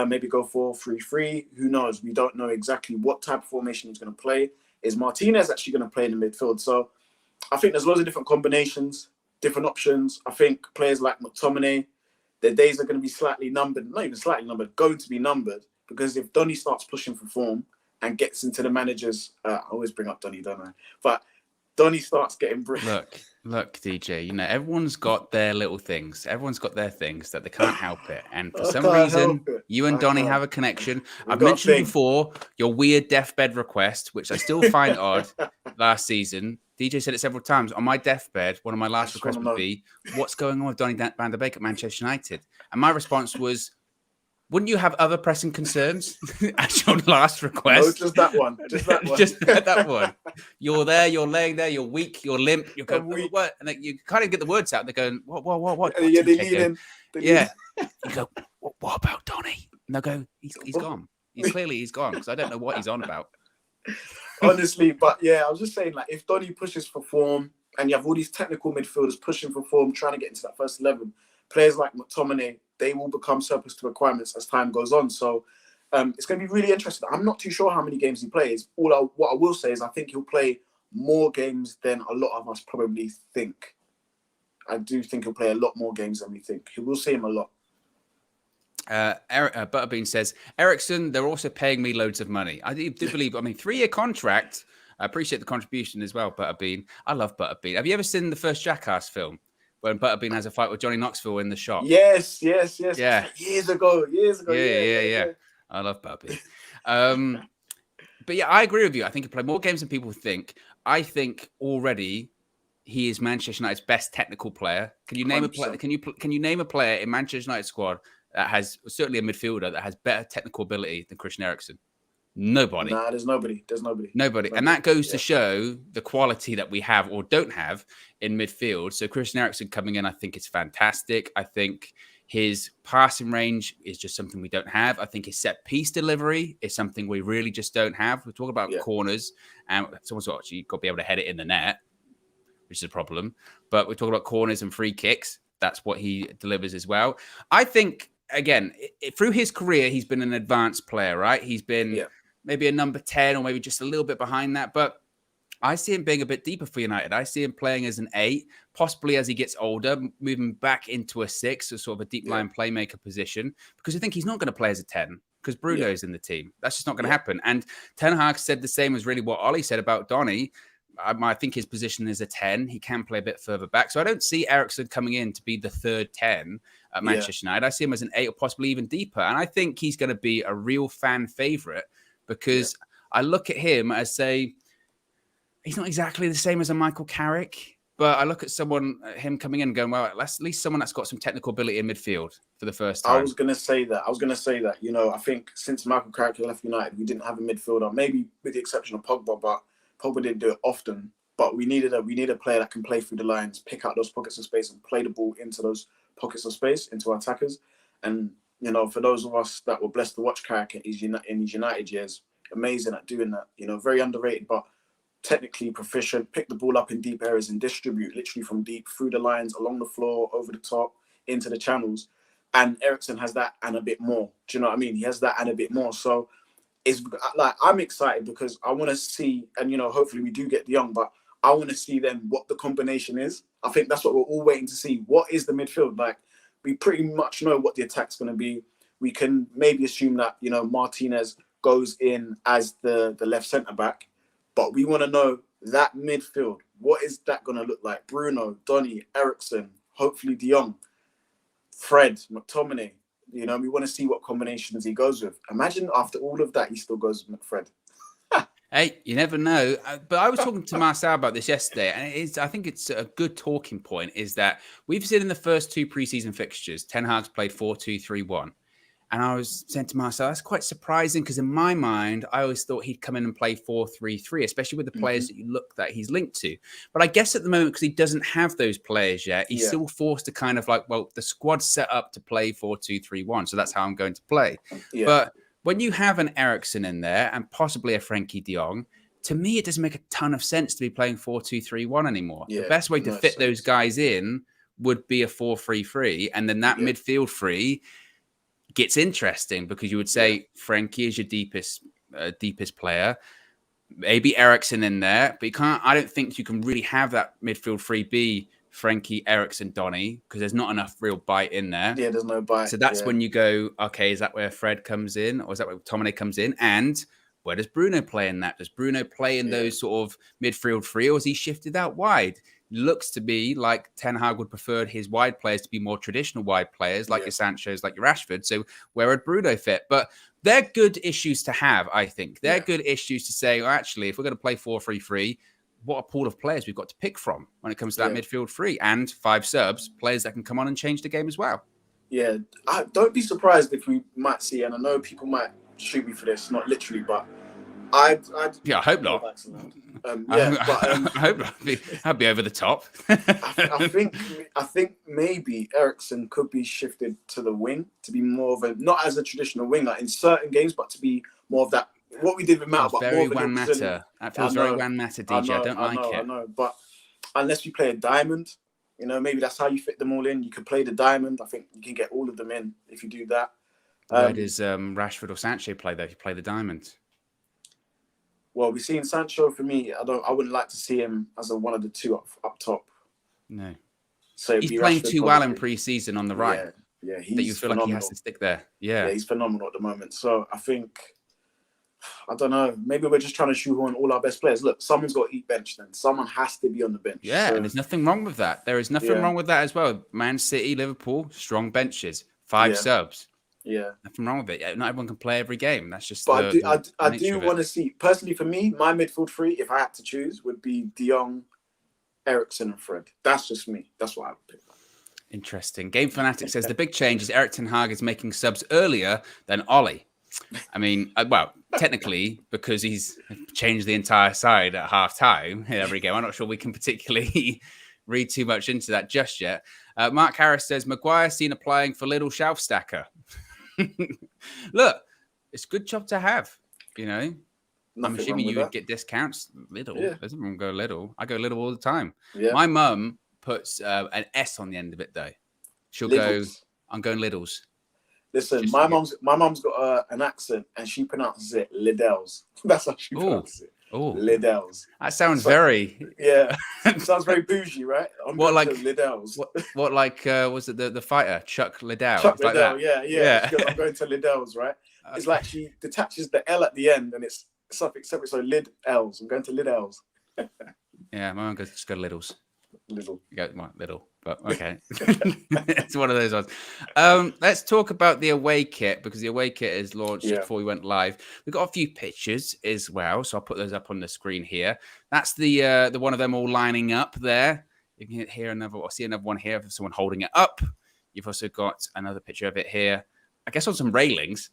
maybe go 4-3-3. Who knows? We don't know exactly what type of formation he's going to play. Is Martinez actually going to play in the midfield? So I think there's loads of different combinations, different options. I think players like McTominay, their days are going to be slightly numbered, not even slightly numbered, going to be numbered. Because if Donny starts pushing for form and gets into the managers, I always bring up Donny, don't I? But Donny starts getting... Look, DJ, everyone's got their little things. Everyone's got their things that they can't help it. And for some reason, you and Donny have a connection. I've mentioned before your weird deathbed request, which I still find odd last season. DJ said it several times. On my deathbed, one of my last requests would be, what's going on with Donny van der Beek at Manchester United? And my response was, wouldn't you have other pressing concerns as your last request? No, just that one. Just that one. Just that one. You're there, you're laying there, you're weak, you're limp, you're going, what? And then you can't even get the words out. They're going, what? And yeah, they lean in. You go, what about Donny? And they'll go, he's gone. He's gone because I don't know what he's on about. Honestly, but yeah, I was just saying, like, if Donny pushes for form and you have all these technical midfielders pushing for form, trying to get into that first 11, players like McTominay, they will become surplus to requirements as time goes on. So it's going to be really interesting. I'm not too sure how many games he plays. What I will say is I think he'll play more games than a lot of us probably think. I do think he'll play a lot more games than we think. We'll see him a lot. Butterbean says, Eriksen, they're also paying me loads of money. I do believe, 3-year contract. I appreciate the contribution as well, Butterbean. I love Butterbean. Have you ever seen the first Jackass film when Butterbean has a fight with Johnny Knoxville in the shop? Yes. Yeah. Years ago. Yeah. I love Butterbean. But yeah, I agree with you. I think he played more games than people think. I think already he is Manchester United's best technical player. Can you name 100%. A player? Can you name a player in Manchester United squad that has, certainly a midfielder that has better technical ability than Christian Eriksen? Nobody. Nah, there's nobody. And that goes to show the quality that we have or don't have in midfield. So Christian Eriksen coming in, I think it's fantastic. I think his passing range is just something we don't have. I think his set piece delivery is something we really just don't have. We're talking about corners, and someone's actually got to be able to head it in the net, which is a problem. But we're talking about corners and free kicks. That's what he delivers as well. I think, again, through his career, he's been an advanced player, right? He's been maybe a number 10 or maybe just a little bit behind that. But I see him being a bit deeper for United. I see him playing as an 8, possibly as he gets older, moving back into a 6, or sort of a deep line playmaker position, because I think he's not going to play as a 10 because Bruno's in the team. That's just not going to happen. And Ten Hag said the same as really what Ollie said about Donny. I think his position is a 10. He can play a bit further back. So I don't see Eriksen coming in to be the third 10 at Manchester United. I see him as an 8 or possibly even deeper. And I think he's going to be a real fan favourite because I look at him as, say, he's not exactly the same as a Michael Carrick, but I look at him coming in and going, well, at least someone that's got some technical ability in midfield for the first time. I was going to say that. You know, I think since Michael Carrick left United, we didn't have a midfielder, maybe with the exception of Pogba, but Pogba didn't do it often. But we needed a player that can play through the lines, pick out those pockets of space and play the ball into those pockets of space, into our attackers. And, you know, for those of us that were blessed to watch Carrick in his United years, amazing at doing that. You know, very underrated, but technically proficient, pick the ball up in deep areas and distribute literally from deep through the lines, along the floor, over the top, into the channels. And Eriksen has that and a bit more. Do you know what I mean? He has that and a bit more. So it's like, I'm excited because I want to see, and, you know, hopefully we do get De Jong, but I want to see then what the combination is. I think that's what we're all waiting to see. What is the midfield? Like, we pretty much know what the attack's going to be. We can maybe assume that, you know, Martinez goes in as the left centre-back. But we want to know that midfield. What is that going to look like? Bruno, Donny, Eriksen, hopefully De Jong, Fred, McTominay. You know, we want to see what combinations he goes with. Imagine after all of that, he still goes with McFred. Hey, you never know. But I was talking to Marcel about this yesterday, and I think it's a good talking point, is that we've seen in the first 2 preseason fixtures, Ten Hag's played 4-2-3-1. And I was saying to myself, that's quite surprising because in my mind, I always thought he'd come in and play 4-3-3, especially with the players that he's linked to. But I guess at the moment, because he doesn't have those players yet, he's still forced to kind of like, well, the squad's set up to play 4-2-3-1. So that's how I'm going to play. Yeah. But when you have an Eriksen in there and possibly a Frenkie de Jong, to me, it doesn't make a ton of sense to be playing 4-2-3-1 anymore. Yeah, the best way to fit those guys in would be a 4-3-3. And then that midfield three gets interesting because you would say Frenkie is your deepest player, maybe Eriksen in there, but you can't. I don't think you can really have that midfield three be Frenkie, Eriksen, Donny, because there's not enough real bite in there. Yeah, there's no bite. So that's when you go, okay, is that where Fred comes in, or is that where McTominay comes in? And where does Bruno play in that? Does Bruno play in those sort of midfield three, or is he shifted out wide? Looks to be like Ten Hag would prefer his wide players to be more traditional wide players, like your Sanchos, like your Rashford. So where would Bruno fit? But they're good issues to have, I think. They're good issues to say, well, actually, if we're going to play 4-3-3, what a pool of players we've got to pick from when it comes to that midfield three, and 5 subs, players that can come on and change the game as well. Yeah, don't be surprised if we might see, and I know people might shoot me for this, not literally, but Yeah, I hope not. I hope not. I'd be over the top. I think maybe Eriksen could be shifted to the wing to be more of a, not as a traditional winger in certain games, but to be more of that. What we did with Mata, but very more of Juan Mata. That feels very Juan Mata, DJ. I don't like it. I know, but unless you play a diamond, maybe that's how you fit them all in. You could play the diamond. I think you can get all of them in if you do that. Where does Rashford or Sancho play though? If you play the diamond. Well, we've seen Sancho. For me, I wouldn't like to see him as one of the two up top. No. So he's playing too well in pre-season on the right. Yeah, that you feel phenomenal. Like he has to stick there. Yeah, he's phenomenal at the moment. So I think, I don't know, maybe we're just trying to shoehorn all our best players. Look, someone's got to eat bench then. Someone has to be on the bench. Yeah, and there's nothing wrong with that. There is nothing wrong with that as well. Man City, Liverpool, strong benches, 5 subs. Yeah. Nothing wrong with it. Not everyone can play every game. That's just But I do want to see, personally for me, my midfield three, if I had to choose, would be De Jong, Eriksen and Fred. That's just me. That's what I would pick. Interesting. Game Fanatic says the big change is Erik ten Hag is making subs earlier than Ollie. I mean, well, technically, because he's changed the entire side at half-time in every game. I'm not sure we can particularly read too much into that just yet. Mark Harris says, Maguire seen applying for Lidl shelf stacker. Look, it's a good job to have, I'm assuming you would get discounts. Lidl. Yeah. Doesn't everyone go Lidl? I go Lidl all the time. Yeah. My mum puts an S on the end of it, though. She'll go, I'm going Lidl's. Listen, my mum's got an accent, and she pronounces it Lidl's. That's how she pronounces it. Oh, Lidl's. That sounds very... Yeah. Sounds very bougie, right? What like Lidl's? What like was it the fighter Chuck Liddell? Chuck Liddell, like yeah. I'm going to Lidl's, right? It's like she detaches the L at the end, and it's suffix separate. So Lidl's. I'm going to Lidl's. Yeah, my mum goes just go to Lidl's. Little. You go Lidl, but okay. It's one of those ones. Let's talk about the away kit, because the away kit is launched before we went live. We've got a few pictures as well, so I'll put those up on the screen here. That's the one of them all lining up there. You can hear see another one here of someone holding it up. You've also got another picture of it here. I guess on some railings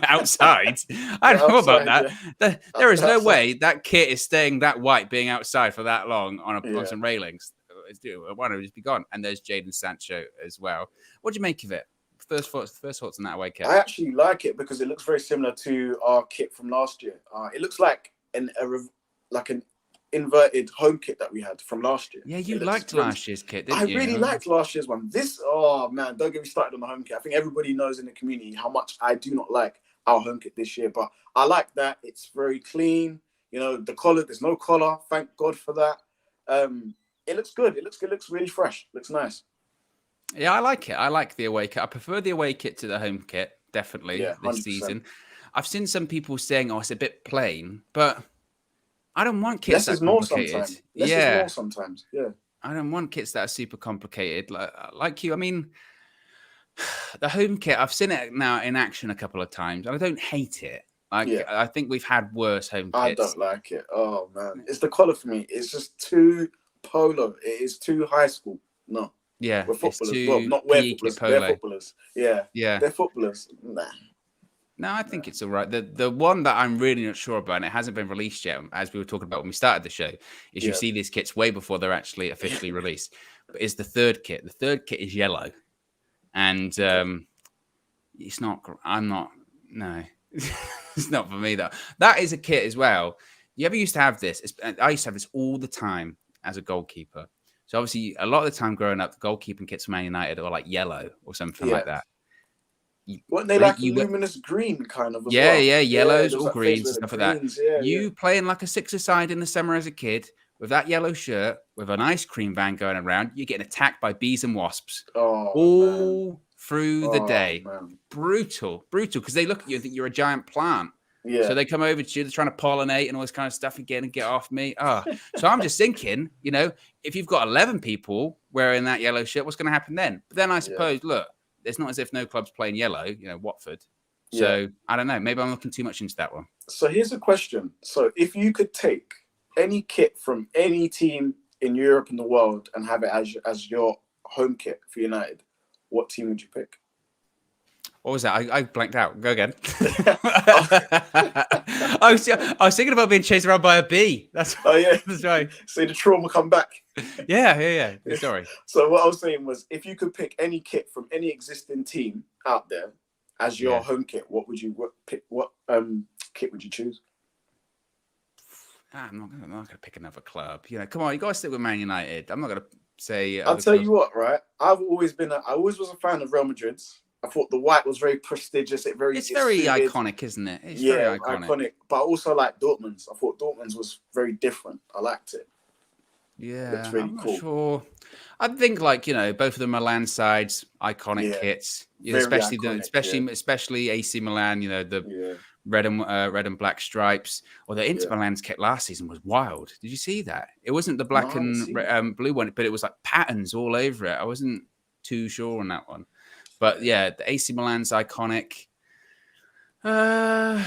outside. I don't know about that. There is no way that kit is staying that white, being outside for that long on some railings. Why don't it just be gone? And there's Jadon Sancho as well. What do you make of it? First thoughts on that away kit. I actually like it because it looks very similar to our kit from last year. It looks like an inverted home kit that we had from last year. Yeah, you liked last year's kit, didn't you? I really liked last year's one. Oh man, don't get me started on the home kit. I think everybody knows in the community how much I do not like our home kit this year, but I like that. It's very clean. The collar, there's no collar. Thank God for that. It looks good. It looks really fresh. Looks nice. Yeah, I like it. I like the away kit. I prefer the away kit to the home kit, definitely, this season. I've seen some people saying, it's a bit plain, but I don't want kits that complicated. Less is more sometimes. Yeah. I don't want kits that are super complicated. Like you, I mean, the home kit, I've seen it now in action a couple of times, and I don't hate it. I think we've had worse home kits. I don't like it. Oh man, it's the collar for me. It's just too polo. It is too high school. No. Yeah. We're footballers. Well, not we're footballers. They're footballers. Yeah. They're footballers. Nah. No, I think it's all right. The one that I'm really not sure about, and it hasn't been released yet, as we were talking about when we started the show, is you see these kits way before they're actually officially released. But it's the third kit. The third kit is yellow. And it's not, no. It's not for me, though. That is a kit as well. You ever used to have this? I used to have this all the time as a goalkeeper. So obviously, a lot of the time growing up, the goalkeeping kits for Man United are like yellow or something like that. Weren't they like luminous green kind of? Yellows or greens and stuff like that. You playing like a six-a-side in the summer as a kid with that yellow shirt with an ice cream van going around, you're getting attacked by bees and wasps all through the day. Man. Brutal, because they look at you and think you're a giant plant. Yeah. So they come over to you, they're trying to pollinate and all this kind of stuff again and get off me. So I'm just thinking, if you've got 11 people wearing that yellow shirt, what's going to happen then? But then I suppose, look, it's not as if no club's playing yellow, Watford. So I don't know. Maybe I'm looking too much into that one. So here's a question. So if you could take any kit from any team in Europe and the world and have it as your home kit for United, what team would you pick? What was that? I blanked out. Go again. I was thinking about being chased around by a bee. That's that's right. So the trauma come back. Yeah. Sorry. So what I was saying was, if you could pick any kit from any existing team out there as your home kit, what kit would you choose? I'm not gonna pick another club. Come on, you gotta stick with Man United. I'm not gonna say. I'll tell you what, right? I always was a fan of Real Madrid's. I thought the white was very prestigious. It's very iconic, isn't it? It's very iconic. But I also like Dortmund's. I thought Dortmund's was very different. I liked it. Yeah, it's really cool. Not sure. I think both of the Milan sides, iconic kits. Especially AC Milan. The red and black stripes. Or the Inter Milan's kit last season was wild. Did you see that? It wasn't the black and blue one, but it was like patterns all over it. I wasn't too sure on that one. But yeah, the AC Milan's iconic. I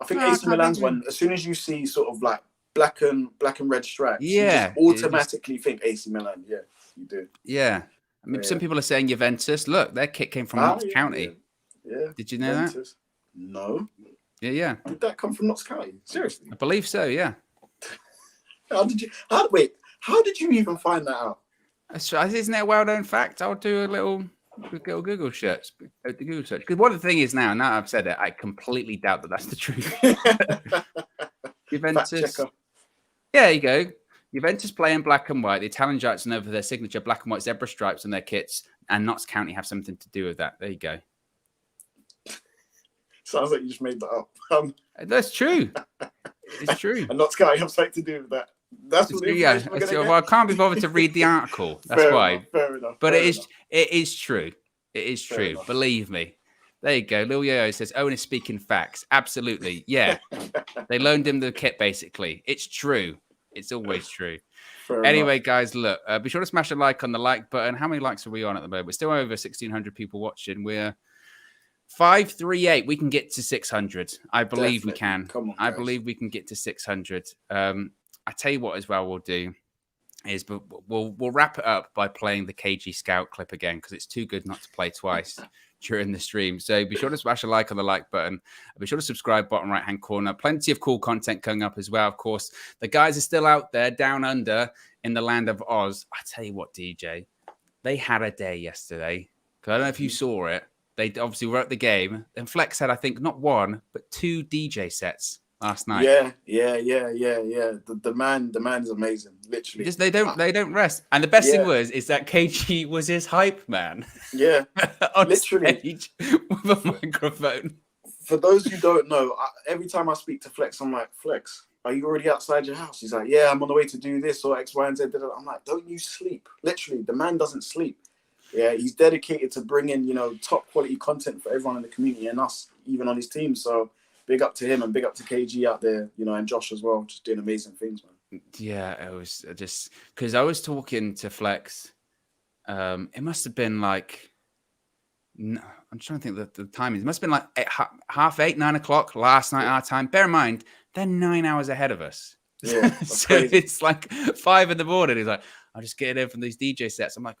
think AC Milan's one, as soon as you see sort of like black and red stripes, you just automatically think AC Milan. Yeah, you do. Yeah. I mean, some people are saying Juventus. Look, their kit came from Notts County. Yeah. Did you know that? No. Yeah. Did that come from Notts County? Seriously? I believe so, yeah. How did you even find that out? Isn't it a well-known fact? I'll do a little Google search. Because one of the thing is now I've said it, I completely doubt that that's the truth. Juventus. Yeah, there you go. Juventus play in black and white. The Italian Giants over their signature black and white zebra stripes on their kits, and Notts County have something to do with that. There you go. Sounds like you just made that up. That's true. It's true. And Notts County have something to do with that. That's what I can't be bothered to read the article. That's why. Fair enough. But it is true. It is true. Believe me. There you go. Lil Yo says Owen is speaking facts. Absolutely. Yeah. They loaned him the kit basically. It's true. It's always true. Anyway, guys, look, be sure to smash a like on the like button. How many likes are we on at the moment? We're still over 1,600 people watching. We're 538. We can get to 600. I believe we can. Come on, I believe we can get to 600. I tell you what, as well, we'll do is we'll wrap it up by playing the KG Scout clip again because it's too good not to play twice during the stream. So be sure to smash a like on the like button. Be sure to subscribe, bottom right hand corner. Plenty of cool content coming up as well. Of course, the guys are still out there down under in the land of Oz. I tell you what, DJ, they had a day yesterday. I don't know if you saw it. They obviously were at the game. And Flex had, I think, not one, but 2 DJ sets last night. Yeah. The man is amazing. Literally, they don't rest. And the best thing is that KG was his hype man. Yeah, on literally stage with a microphone. For those who don't know, every time I speak to Flex, I'm like, Flex, are you already outside your house? He's like, yeah, I'm on the way to do this or X, Y, and Z. I'm like, don't you sleep? Literally, the man doesn't sleep. Yeah, he's dedicated to bringing, top quality content for everyone in the community and us, even on his team. So big up to him and big up to KG out there, and Josh as well, just doing amazing things, man. Yeah, it was just because I was talking to Flex. It must have been like, no, I'm trying to think the timing. It must have been like 8:30, 9 o'clock last night our time. Bear in mind, they're 9 hours ahead of us. Yeah, so crazy. It's like 5 in the morning. He's like, I'll just get in from these DJ sets. I'm like,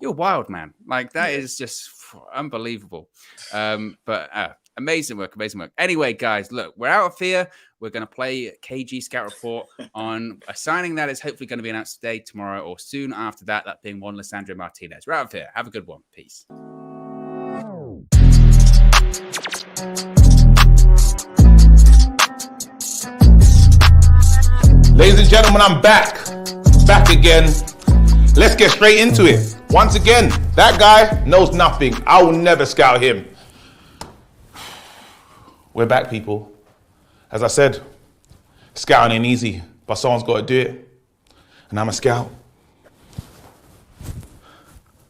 you're wild, man. Like that is just unbelievable. But amazing work. Anyway, guys, look, we're out of here. We're going to play KG Scout Report on a signing that is hopefully going to be announced today, tomorrow, or soon after that. That being one Lisandro Martinez. We're out of here. Have a good one. Peace. Ladies and gentlemen, I'm back again. Let's get straight into it. Once again, that guy knows nothing. I will never scout him. We're back, people. As I said, scouting ain't easy, but someone's got to do it. And I'm a scout.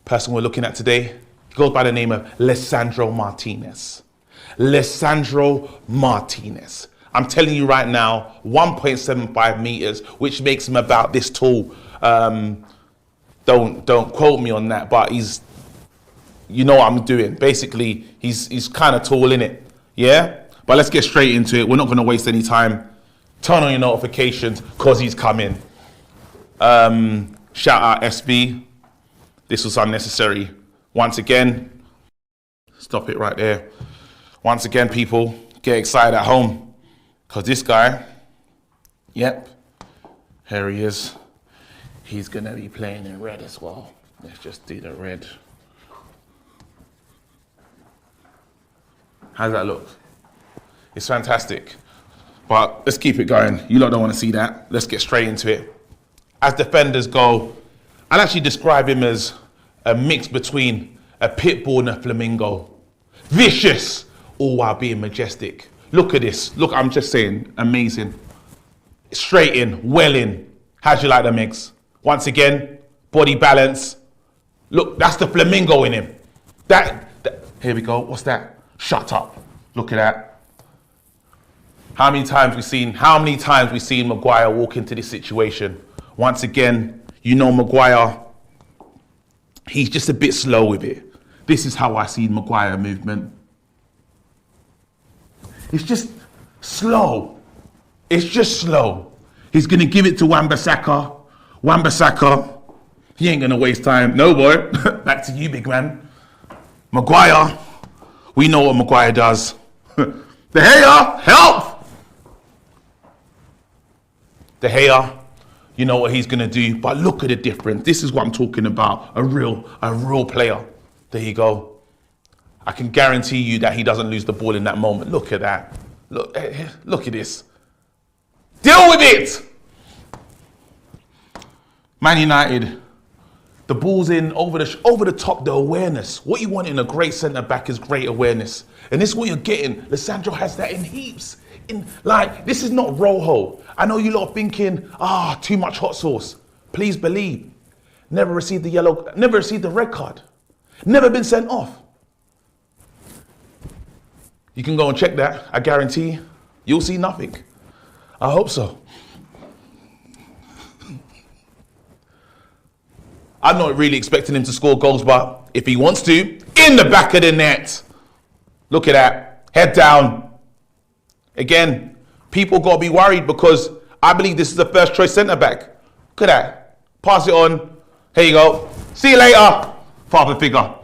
Person we're looking at today, he goes by the name of Lisandro Martinez. Lisandro Martinez. I'm telling you right now, 1.75 meters, which makes him about this tall. Don't quote me on that, but he's, what I'm doing. Basically, he's kind of tall, innit? Yeah? But let's get straight into it. We're not going to waste any time. Turn on your notifications because he's coming. Shout out SB. This was unnecessary. Once again, stop it right there. Once again, people, get excited at home. Because this guy, yep, here he is. He's going to be playing in red as well. Let's just do the red. How's that look? It's fantastic. But let's keep it going. You lot don't want to see that. Let's get straight into it. As defenders go, I'll actually describe him as a mix between a pit bull and a flamingo. Vicious, all while being majestic. Look at this. Look, I'm just saying, amazing. Straight in, well in. How'd you like the mix? Once again, body balance. Look, that's the flamingo in him. Here we go. What's that? Shut up. Look at that. How many times we seen Maguire walk into this situation? Once again, you know Maguire, he's just a bit slow with it. This is how I see Maguire movement. It's just slow. It's just slow. He's going to give it to Wan-Bissaka. Wan-Bissaka, he ain't going to waste time. No, boy. Back to you, big man. Maguire, we know what Maguire does. De Gea, help! De Gea, you know what he's going to do. But look at the difference. This is what I'm talking about. A real player. There you go. I can guarantee you that he doesn't lose the ball in that moment. Look at that. Look at this. Deal with it! Man United, the ball's in over the top, the awareness. What you want in a great centre-back is great awareness. And this is what you're getting. Lisandro has that in heaps. This is not Rojo. I know you lot are thinking, too much hot sauce. Please believe. Never received the red card. Never been sent off. You can go and check that. I guarantee you'll see nothing. I hope so. I'm not really expecting him to score goals, but if he wants to, in the back of the net. Look at that. Head down. Again, people got to be worried because I believe this is the first choice centre-back. Look at that. Pass it on. Here you go. See you later, father figure.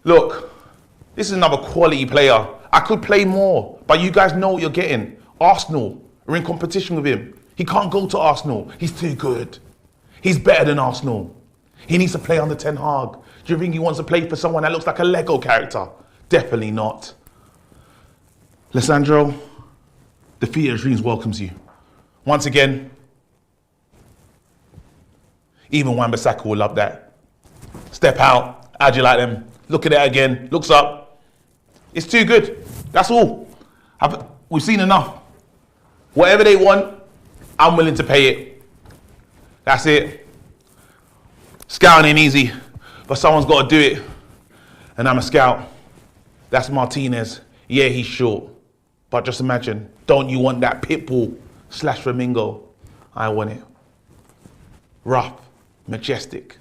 Look, this is another quality player. I could play more, but you guys know what you're getting. Arsenal are in competition with him. He can't go to Arsenal. He's too good. He's better than Arsenal. He needs to play under Ten Hag. Do you think he wants to play for someone that looks like a Lego character? Definitely not. Lisandro, the Theatre of Dreams welcomes you. Once again, even Wan-Bissaka will love that. Step out. How'd you like them? Look at it again. Looks up. It's too good. That's all. We've seen enough. Whatever they want, I'm willing to pay it. That's it. Scouting ain't easy, but someone's got to do it. And I'm a scout. That's Martinez. Yeah, he's short. But just imagine, don't you want that pit bull / flamingo? I want it. Rough, majestic,